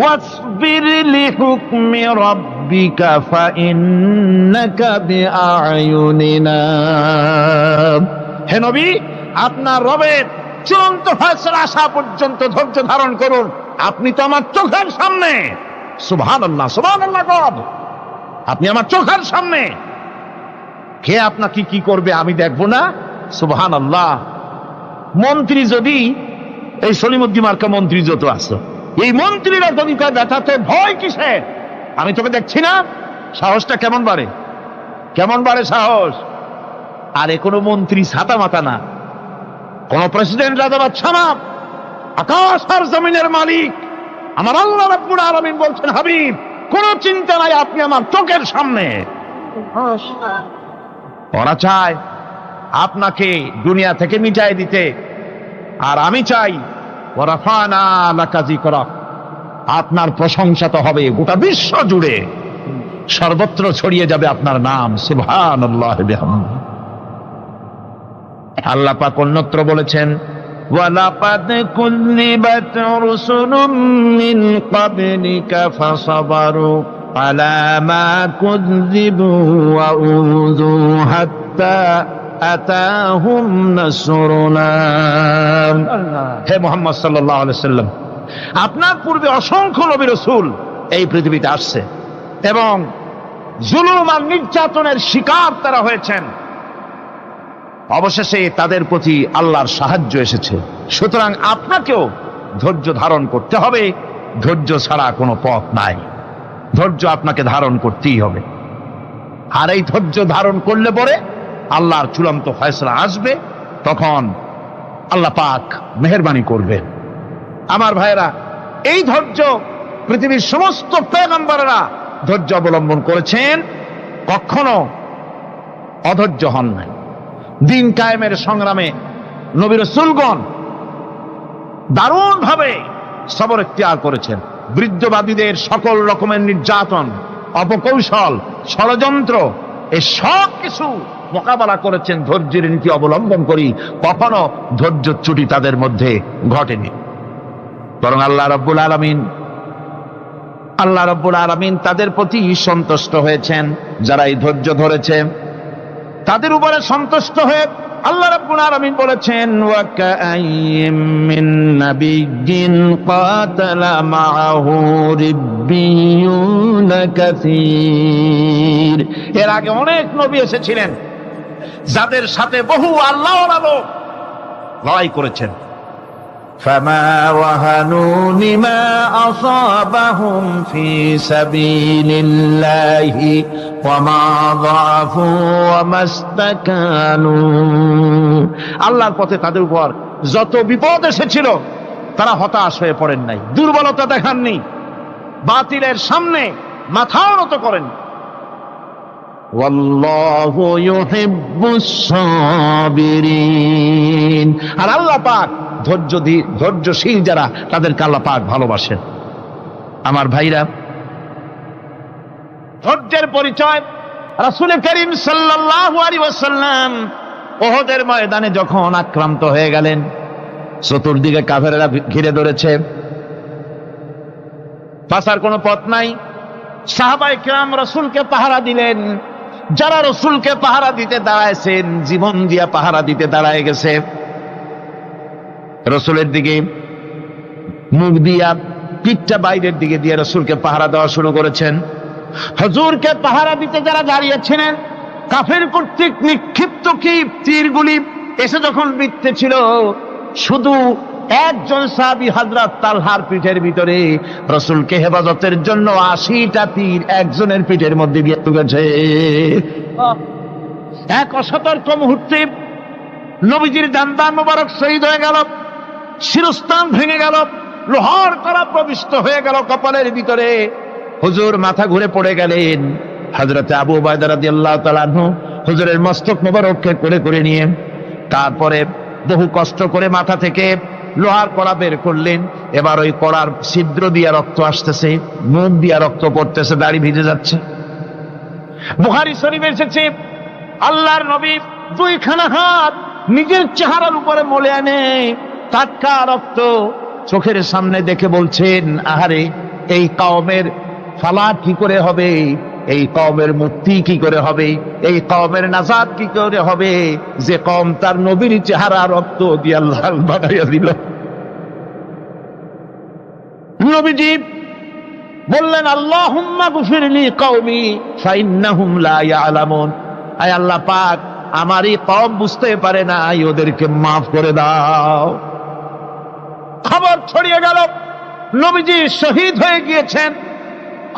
Speaker 1: ওয়াসবির লিহুকমি রাব্বিকা ফাইন্নাকা বিআয়ুনিনা। হে নবী, আপনার রবের চূড়ান্ত ফয়সালা আসা পর্যন্ত ধৈর্য ধারণ করুন, আপনি তো আমার চোখের সামনে। সুবহানাল্লাহ, সুবহানাল্লাহ, আপনি আমার চোখের সামনে, কে আপনাকে কি করবে আমি দেখবো না? সুবহানাল্লাহ। মন্ত্রী যদি, এই সলিমুদ্দিন মার্কা মন্ত্রী যত আছে, এই মন্ত্রীরা যদি ব্যথাতে ভয় কিসে? আমি তোকে দেখছি না? সাহসটা কেমন বাড়ে, কেমন বাড়ে সাহস। আরে কোনো মন্ত্রী ছাতা মাতা না, কোন প্রেসিডেন্ট রাজা বাদশা না, আকাশ আর জমিনের মালিক আমার আল্লাহ রাব্বুল আলামিন বলছেন, হাবিব কোনো চিন্তা নাই, আপনি আমার চোখের সামনে। ওরা চায় আপনাকে দুনিয়া থেকে মিটাই দিতে, আর আমি চাই ওয়ারাফানা লাকা যিকরাক, আপনার প্রশংসা তো হবে গোটা বিশ্ব জুড়ে, সর্বত্র ছড়িয়ে যাবে আপনার নাম। সুবহানাল্লাহি বিহামদিহি। আল্লাহ পাক অন্যত্র বলেছেন, ওয়ালাকাদ কুযযিবাত রুসুলুম মিন ক্বাবলিকা ফাসাবারু আলা মা কুযযিবু ওয়া উযু হাত্তা আতাহুম নাসরুনা। হে মুহাম্মদ সাল্লাল্লাহু আলাইহি ওয়াসাল্লাম, আপনার পূর্বে অসংখ্য নবী রাসূল এই পৃথিবীতে আসছে এবং জুলুম আর নির্যাতনের শিকার তারা হয়েছেন। অবশেষে তাদের প্রতি আল্লাহর সাহায্য এসেছে। সুতরাং আপনাকেও ধৈর্য ধারণ করতে হবে, ধৈর্য ছাড়া কোনো পথ নাই, ধৈর্য আপনাকে ধারণ করতেই হবে। আর এই ধৈর্য ধারণ করলে পরে আল্লাহর চূড়ান্ত ফয়সালা আসবে, তখন আল্লাহ পাক মেহেরবানি করবেন। আমার ভাইরা, এই ধৈর্য পৃথিবীর সমস্ত পয়গম্বররা ধৈর্য অবলম্বন করেছেন, কখনো অধৈর্য হন নাই। দিন কায়েমের সংগ্রামে নবী রাসূলগণ দারুণ ভাবে সবর ইখতিয়ার করেছেন। বৃদ্ধবাদীদের সকল রকমের নির্যাতন, অপকৌশল, ষড়যন্ত্র, এই সব কিছু মোকাবেলা করেছেন ধৈর্যের নীতি অবলম্বন করি। কখনো ধৈর্যচ্যুতি তাদের মধ্যে ঘটেনি, বরং আল্লাহ রাব্বুল আলামিন তাদের প্রতি সন্তুষ্ট হয়েছেন। যারা এই ধৈর্য ধরেছে তাদের উপরে সন্তুষ্ট হয়ে আল্লাহ রাব্বুল আলামিন বলেছেন, ওয়া কাআইয়্যিম মিন নাবিয়্যিন কাতালা মাআহু রিব্বিয়ুন কাসীর। এর আগে অনেক নবী এসেছিলেন যাদের সাথে বহু আল্লাহওয়ালা লোক লড়াই করেছেন। فما وهنوا لما أصابهم في سبيل الله وما ضعفوا وما استكانوا। আল্লাহর পথে তাদের উপর যত বিপদ এসেছিল তারা হতাশ হয়ে পড়েন নাই, দুর্বলতা দেখাননি, বাতিলের সামনে মাথাও নত করেন। ওয়াল্লাহু ইউহিব্বুস সাবিরিন। আর আল্লাহ পাক ধৈর্যশীল যারা তাদেরকে আল্লাহ পাক ভালোবাসেন। আমার ভাইরা, ধৈর্যের পরিচয় রাসূল করিম সাল্লাল্লাহু আলাইহি ওয়াসাল্লাম উহুদের ময়দানে যখন আক্রান্ত হয়ে গেলেন, চতুর্দিকে কাফেররা ঘিরে ধরেছে, বাঁচার কোনো পথ নাই। সাহাবায়ে কেরাম রাসূলকে পাহারা দিলেন। যারা রাসূলকে পাহারা দিতে দাঁড়াইছেন, জীবন দিয়া পাহারা দিতে দাঁড়ায় গেছে, রাসূলের দিকে মুখ দিয়া, পিঠটা বাইরের দিকে দিয়ে রাসূলকে পাহারা দেওয়া শুরু করেছেন। হুজুরকে পাহারা দিতে যারা দাঁড়িয়েছিলেন, কাফের কর্তৃক নিক্ষিপ্ত কি তীরগুলি এসে যখন বিঁধতেছিল, শুধু একজন সাহাবী হযরত তালহার পিঠের ভিতরে রাসূলকে হেফাজতের জন্য 80টা তীর একজনের পিঠের মধ্যে দিয়ে ঢুকেছে। এক অসতর্ক মুহূর্তে নবীজির দান্দান মোবারক শহীদ হয়ে গেল, শিরস্থান ভেঙে গেল, লোহার কড়া প্রবিষ্ট হয়ে গেল কপালের ভিতরে। হুজুর মাথা ঘুরে পড়ে গেলেন। হযরত আবু উবাইদা রাদিয়াল্লাহু তাআলা আনহু হুজুরের মস্তক মোবারককে কোলে করে নিয়ে তারপরে বহু কষ্ট করে মাথা থেকে লোহার কড়া বের করলেন। এবার ওই কড়ার ছিদ্র দিয়ে রক্ত আসতেছে, মুখ দিয়ে রক্ত পড়তেছে, দাড়ি ভিজে যাচ্ছে। বুখারী শরীফে এসেছে, আল্লাহর নবী দুইখানা হাত নিজের চেহারার উপরে মলে আনে টাটকা রক্ত চোখের সামনে দেখে বলছেন, আহারে, এই কওমের ফালাত কি করে হবে, এই কওমের মুক্তি কি করে হবে, এই কওমের নাজাত কি করে হবে, যে কওম তার নবীর চেহারা রক্ত দিয়ে লাল বানাইয়া দিল। নবীজি বললেন, আল্লাহুম্মা গফিরলি কওমি ফাইন্নাহুম লা ইয়ালামুন। আয় আল্লাহ পাক, আমার এই কওম বুঝতে পারে না, ওদেরকে মাফ করে দাও। খবর ছড়িয়ে গেল নবীজি শহীদ হয়ে গিয়েছেন।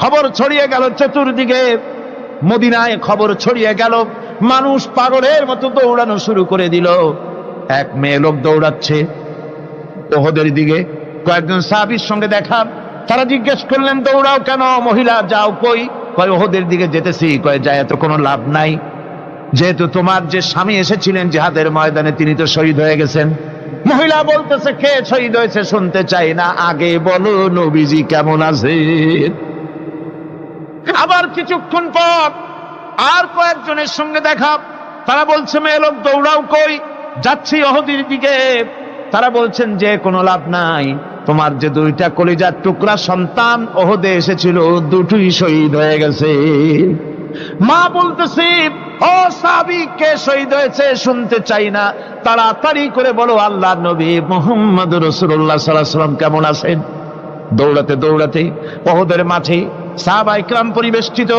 Speaker 1: খবর ছড়িয়ে গেল চতুর্দিকে, মদিনায় খবর ছড়িয়ে গেল। মানুষ পাগলের মতো দৌড়ানো শুরু করে দিল। এক মেয়ে লোক দৌড়াচ্ছে উহুদের দিকে। কয়েকজন সাহাবীর সঙ্গে দেখা, তারা জিজ্ঞেস করলেন, দৌড়াও কেন মহিলা, যাও কই? কয় উহুদের দিকে যেতেছি। কয় যায় তো কোনো লাভ নাই, যেহেতু তোমার যে স্বামী এসেছিলেন জিহাদের ময়দানে তিনি তো শহীদ হয়ে গেছেন। মহিলা বলতেছে, কে শহীদ হয়েছে শুনতে চাই না, আগে বলো নবীজি কেমন আছে। আবার কিছুক্ষণ পর আর কয়েকজনের সঙ্গে দেখা, তারা বলছে, মেয়ে লোক দৌড়াও কই? যাচ্ছি উহুদের দিকে। তারা বলছেন যে কোনো লাভ নাই, তোমার যে দুইটা কলিজার টুকরা সন্তান উহুদে এসেছিল দুটোই শহীদ হয়ে গেছে। মা বলতেছে, ও সাহাবী, কে শহীদ হয়েছে শুনতে চাই না, তাড়াতাড়ি করে বলো আল্লাহর নবী মুহাম্মদ রাসূলুল্লাহ সাল্লাল্লাহু আলাইহি ওয়াসাল্লাম কেমন আছেন। দৌড়াতে দৌড়াতে উহুদের মাঠে সাহাবায়ে কেরাম পরিবেষ্টিত।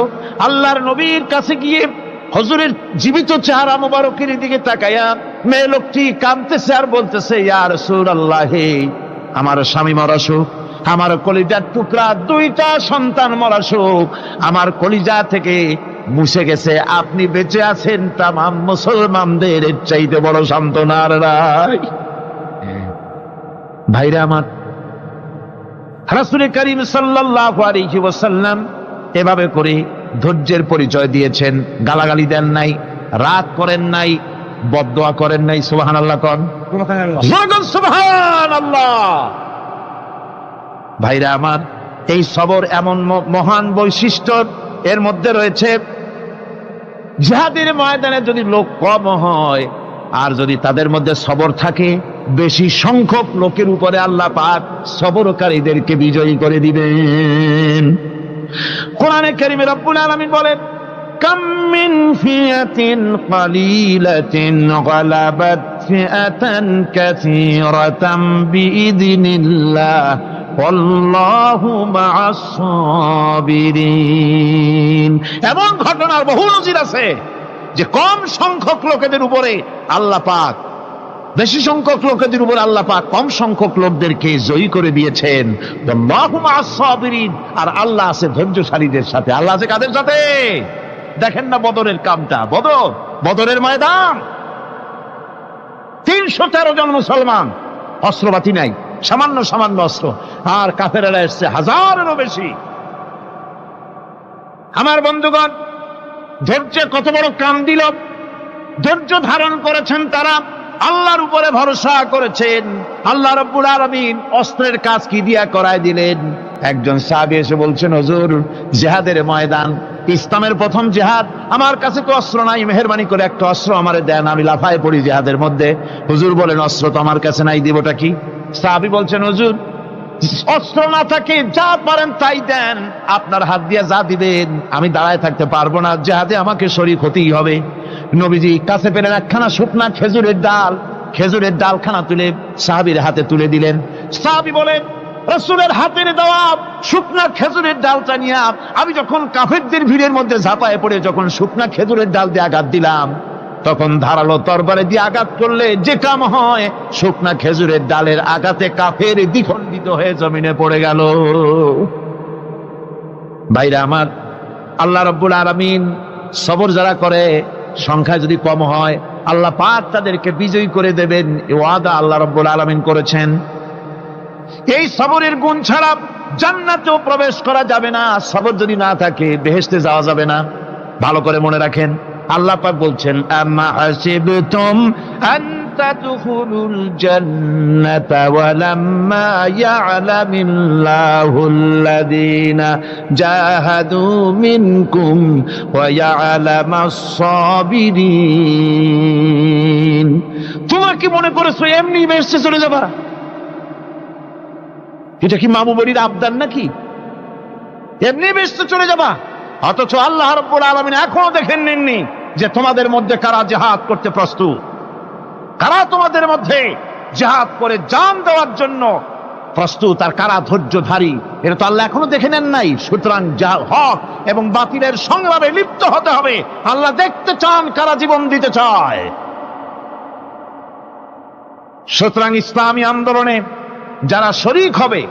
Speaker 1: আল্লাহর নবীর কাছে গিয়ে হুজুরের জীবিত চেহারা মোবারকের দিকে তাকায়া মেয়ে লোকটি কাঁদতেছে আর বলতেছে, ইয়া রাসূলুল্লাহ, আমার স্বামী মরা শোক, আমার কলিজার টুকরা দুইটা সন্তান মরা শোক আমার কলিজা থেকে মুছে গেছে, আপনি বেঁচে আছেন, তামাম মুসলমানদের এর চাইতে বড় সান্ত্বনা আর নাই। ভাইরা আমার, রাসূল করিম সাল্লাল্লাহু আলাইহি ওয়াসাল্লাম এভাবে করে ধৈর্যের পরিচয় দিয়েছেন। গালাগালি দেন নাই, রাগ করেন নাই, বদদোয়া করেন নাই। সুবহানাল্লাহ কোন, সুবহানাল্লাহ। ভাইরা আমার, এই সবর এমন মহান বৈশিষ্ট্য এর মধ্যে রয়েছে, জিহাদের ময়দানে যদি লোক কম হয় আর যদি তাদের মধ্যে সবর থাকে, বেশি সংখ্যক লোকের উপরে আল্লাহ পাক সবরকারীদেরকে বিজয়ী করে দিবেন। কোরআনে কারীমে রব্বুল আলামিন বলেন, কাম মিন ফিয়াতিন কালিলাতিন গালাবাত ফিআতান কাসীরাতাম বিইذনিল্লাহ ওয়াল্লাহু মা'আস সাবিরিন। এমন ঘটনার বহু নজির আছে যে কম সংখ্যক লোকেদের উপরে আল্লাহ পাক, বেশি সংখ্যক লোকেদের উপর আল্লাহ পাক কম সংখ্যক লোকদেরকে জয়ী করে দিয়েছেন। আল্লাহু মা'আস সাবিরিন, আর আল্লাহ আছে ধৈর্যশালীদের সাথে। আল্লাহ আছে কাদের সাথে? দেখেন না বদরের কামটা, বদরের ময়দান, 313 জন মুসলমান, অস্ত্রপাতি নাই, সামান্য সামান্য অস্ত্র, আর কাফেরেরা এসছে হাজারেরও বেশি। আমার বন্ধুগণ, ধৈর্যে কত বড় কাম দিল, ধৈর্য ধারণ করেছেন তারা, আল্লাহর উপরে ভরসা করেছেন। আল্লাহ রাব্বুল আলামিন অস্ত্রের কাজ কি দিয়া করায় দিলেন। একজন সাহাবী এসে বলছেন, হুজুর জিহাদের ময়দান, ইসলামের প্রথম জিহাদ, আমার কাছে তো অস্ত্র নাই, মেহেরবানি করে একটা অস্ত্র আমারে দেন, আমি লাফায় পড়ি জিহাদের মধ্যে। হুজুর বলেন, অস্ত্র তো আমার কাছে নাই, দিবটা কি? সাহাবী বলছেন, হুজুর অস্ত্র না থাকে যা পারেন তাই দেন, আপনার হাত দিয়ে যা দিবেন আমি দাঁড়ায় থাকতে পারবো না, জিহাদে আমাকে শরীক হতেই হবে। নবীজি কাছে পেলেন একখানা শুকনা খেজুরের ডাল, খেজুরের ডালখানা তুলে সাহাবীর হাতে তুলে দিলেন। সাহাবী বলেন, রাসূলের হাতের দেওয়া শুকনা খেজুরের ডালটা নিয়ে আমি যখন কাফেরদের ভিড়ের মধ্যে ঝাঁপায় পড়ে যখন শুকনা খেজুরের ডাল দিয়ে আঘাত দিলাম, তখন ধারালো তরবারে দিয়ে আঘাত করলে যে কাম হয়, শুকনা খেজুরের ডালের আঘাতে কাফের দ্বিখণ্ডিত হয়ে জমিনে পড়ে গেল। ভাইরা আমার, আল্লাহ রাব্বুল আলামিন সবর যারা করে, সংখ্যা যদি কম হয়, আল্লাহ পাক তাদেরকে বিজয়ী করে দেবেন, এই ওয়াদা আল্লাহ রাব্বুল আলামিন করেছেন। এই সবরের গুণ ছাড়া জান্নাতেও প্রবেশ করা যাবে না। সবর যদি না থাকে বেহেশতে যাওয়া যাবে না। ভালো করে মনে রাখেন, আল্লাহ পাক বলছেন, আম্মা হাসিবতুম আন তাদখুলুল জান্নাতা ওয়া লাম্মা ইয়া'লামিল্লাহুল্লাযীনা জাহাদু মিনকুম ওয়া ইয়া'লামাস সাবিরিন। তোমরা কি মনে করেছো এমনি বেহেশতে চলে যাবা? এটা কি মামু বাড়ির আবদার নাকি? এমনি বেহেশতে চলে যাবা? অথচ আল্লাহ রাব্বুল আলামিন এখনো দেখেন নেননি যে তোমাদের মধ্যে কারা জিহাদ করতে প্রস্তুত, কারা তোমাদের মধ্যে জিহাদ করে জান দেওয়ার জন্য প্রস্তুত, আর কারা ধৈর্যধারী, এটা তো আল্লাহ এখনো দেখে নেন নাই। সুতরাং হক এবং বাতিলের সংগ্রামে লিপ্ত হতে হবে। আল্লাহ দেখতে চান কারা জীবন দিতে চায়। সুতরাং ইসলামী আন্দোলনে যারা শরীক হবে,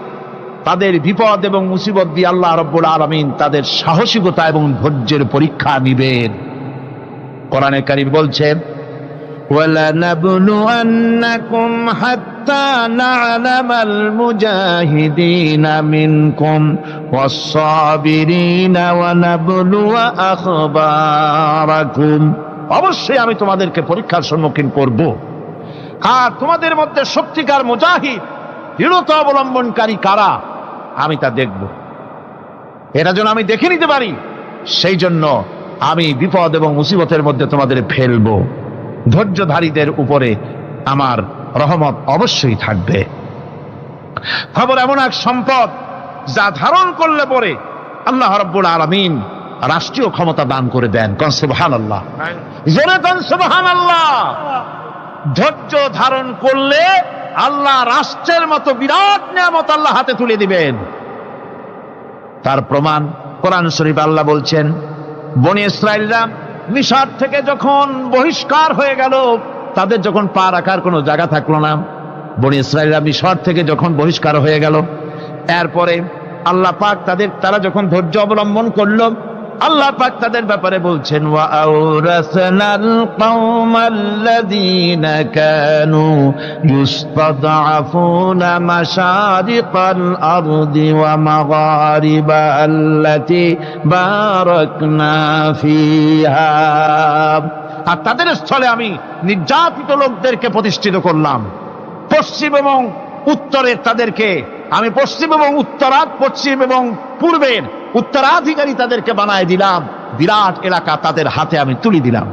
Speaker 1: তাদের বিপদ এবং মুসিবত দিয়ে আল্লাহ রাব্বুল আলামিন তাদের সাহসিকতা এবং ধৈর্যের পরীক্ষা নিবেন। কোরআনে কারীম বলছেন, وَلَنَبْلُوَنَّكُمْ حَتَّى نَعْلَمَ الْمُجَاهِدِينَ مِنكُمْ وَالصَّابِرِينَ وَنَبْلُوَ أَخْبَارَكُمْ। অবশ্যই আমি তোমাদেরকে পরীক্ষার সম্মুখীন করব, আর তোমাদের মধ্যে সত্যিকার মুজাহিদ, দৃঢ়তা অবলম্বনকারী কারা, আমি তা দেখব। এটা যেন আমি দেখে নিতে পারি, সেই জন্য আমি বিপদ এবং মুসিবতের মধ্যে তোমাদের ফেলবো। ধৈর্যধারীদের উপরে আমার রহমত অবশ্যই থাকবে। খবর এমন এক সম্পদ যা ধারণ করলে পরে আল্লাহ রাব্বুল আলামিন রাষ্ট্রীয় ক্ষমতা দান করে দেন। কোন সুবহানাল্লাহ, জোরে কোন সুবহানাল্লাহ। ধৈর্য ধারণ করলে আল্লাহ রাষ্ট্রের মতো বিরাট নিয়ামত আল্লাহ হাতে তুলে দিবেন। তার প্রমাণ কোরআন শরীফ আল্লাহ বলছেন, বনি ইসরাইলরা মিশর থেকে যখন বহিষ্কার হয়ে গেল, তাদের যখন পা রাখার কোনো জায়গা থাকলো না, বনি ইসরাইলরা মিশর থেকে যখন বহিষ্কার হয়ে গেল, এরপরে আল্লাহ পাক তারা যখন ধৈর্য অবলম্বন করলো, আল্লাহ পাক তাদের ব্যাপারে বলছেন, ওয়া আওরাসনাল কওমাল্লাযীনা কানু ইউসতাদআফুনা মাশারিকাল আরদি ওয়া মাগারিবা আল্লাতী বারাকনা ফিহা। আর তাদের স্থলে আমি নির্যাতিত লোকদেরকে প্রতিষ্ঠিত করলাম। পশ্চিম এবং উত্তরের তাদেরকে আমি পশ্চিম এবং পশ্চিম এবং পূর্বের উত্তরাধিকারী তাদেরকে বানায় দিলাম। বিরাট এলাকা তাদের হাতে আমি তুলে দিলাম।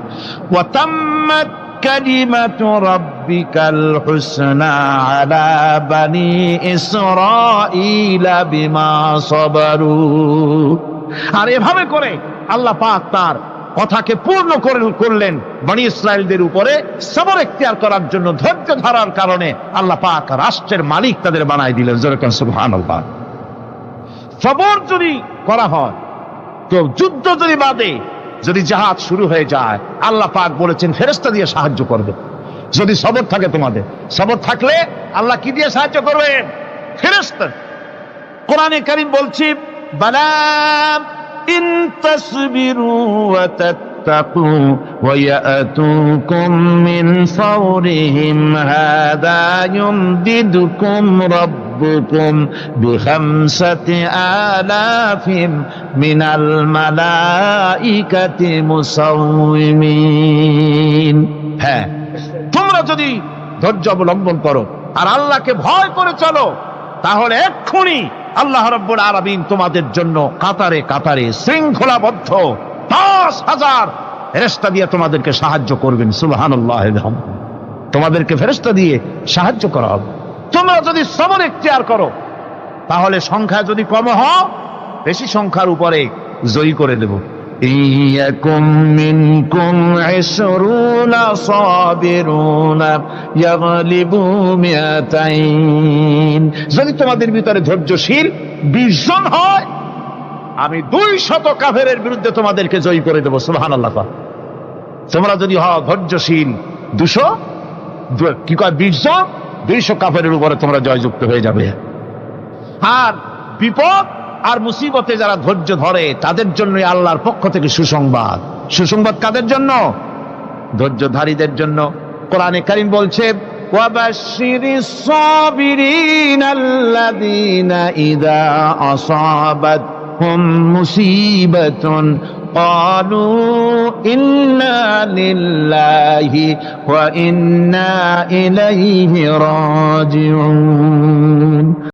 Speaker 1: ওয়া তাম্মাত কালিমাতু রাব্বিকাল হুসনা আলা বানি ইসরাঈলা বিমা সাবারু। আর এভাবে করে আল্লাহ পাক তার কথাকে পূর্ণ করলেন বনি ইসরাইলদের উপরে। সবর ইখতিয়ার করার জন্য, ধৈর্য ধরার কারণে আল্লাহ পাক রাষ্ট্রের মালিক তাদের বানায় দিলেন। জোরে কোন সুবহানাল্লাহ। সবর যদি করা হয়, তো যুদ্ধ যদি বাদে, যদি জিহাদ শুরু হয়ে যায়, আল্লাহ পাক বলেছেন ফেরেশতা দিয়ে সাহায্য করবে। যদি সবর থাকে তোমাদের, সবর থাকলে আল্লাহ কি দিয়ে সাহায্য করবেন? ফেরেশতা। কোরআনে কারীম বলছে, বালা ইন তাসবিরু ওয়া তাত্তাকু ওয়া ইয়াতুকুম মিন ফাওরিহিম হাদা ইউমদিদুকুম রাব্বুকুম ربكم ب5 آلاف من الملائكة مسومين। হ্যাঁ, তোমরা যদি ধৈর্য অবলম্বন করো আর আল্লাহকে ভয় করে চলো, তাহলে এক্ষুনি আল্লাহ রাব্বুল আলামিন তোমাদের জন্য কাতারে কাতারে শৃঙ্খলাবদ্ধ 10,000 ফেরেশতা দিয়ে তোমাদেরকে সাহায্য করবেন। সুবহানাল্লাহ, তোমাদেরকে ফেরেশতা দিয়ে সাহায্য করা হবে। তোমরা যদি সবর ইখতিয়ার করো, তাহলে সংখ্যা যদি কম হয়, বেশি সংখ্যার উপরে জয়ী করে দেব। ইয়াকুম মিনকুম 20 সাবিরুনা ইয়াগলিবু 200। যদি তোমাদের ভিতরে ধৈর্যশীল 20 জন হয়, আমি 200 কাফেরের বিরুদ্ধে তোমাদেরকে জয়ী করে দেব। সুবহানাল্লাহ। তোমরা যদি হও ধৈর্যশীল 200 20 জন, 200 কাফেরের উপরে তোমরা জয়যুক্ত হয়ে যাবে। আর বিপদ আর মুসিবতে যারা ধৈর্য ধরে, তাদের জন্য আল্লাহর পক্ষ থেকে সুসংবাদ। সুসংবাদ কাদের জন্য? ধৈর্যধারীদের জন্য। কোরআনে কারীম বলছে, ওয়াবাশশিরিস সাবিরিনাল্লাযীনা ইযা আসাবাতহুম মুসিবাতুন ক্বালু ইন্না লিল্লাহি ওয়া ইন্না ইলাইহি রাজিউন।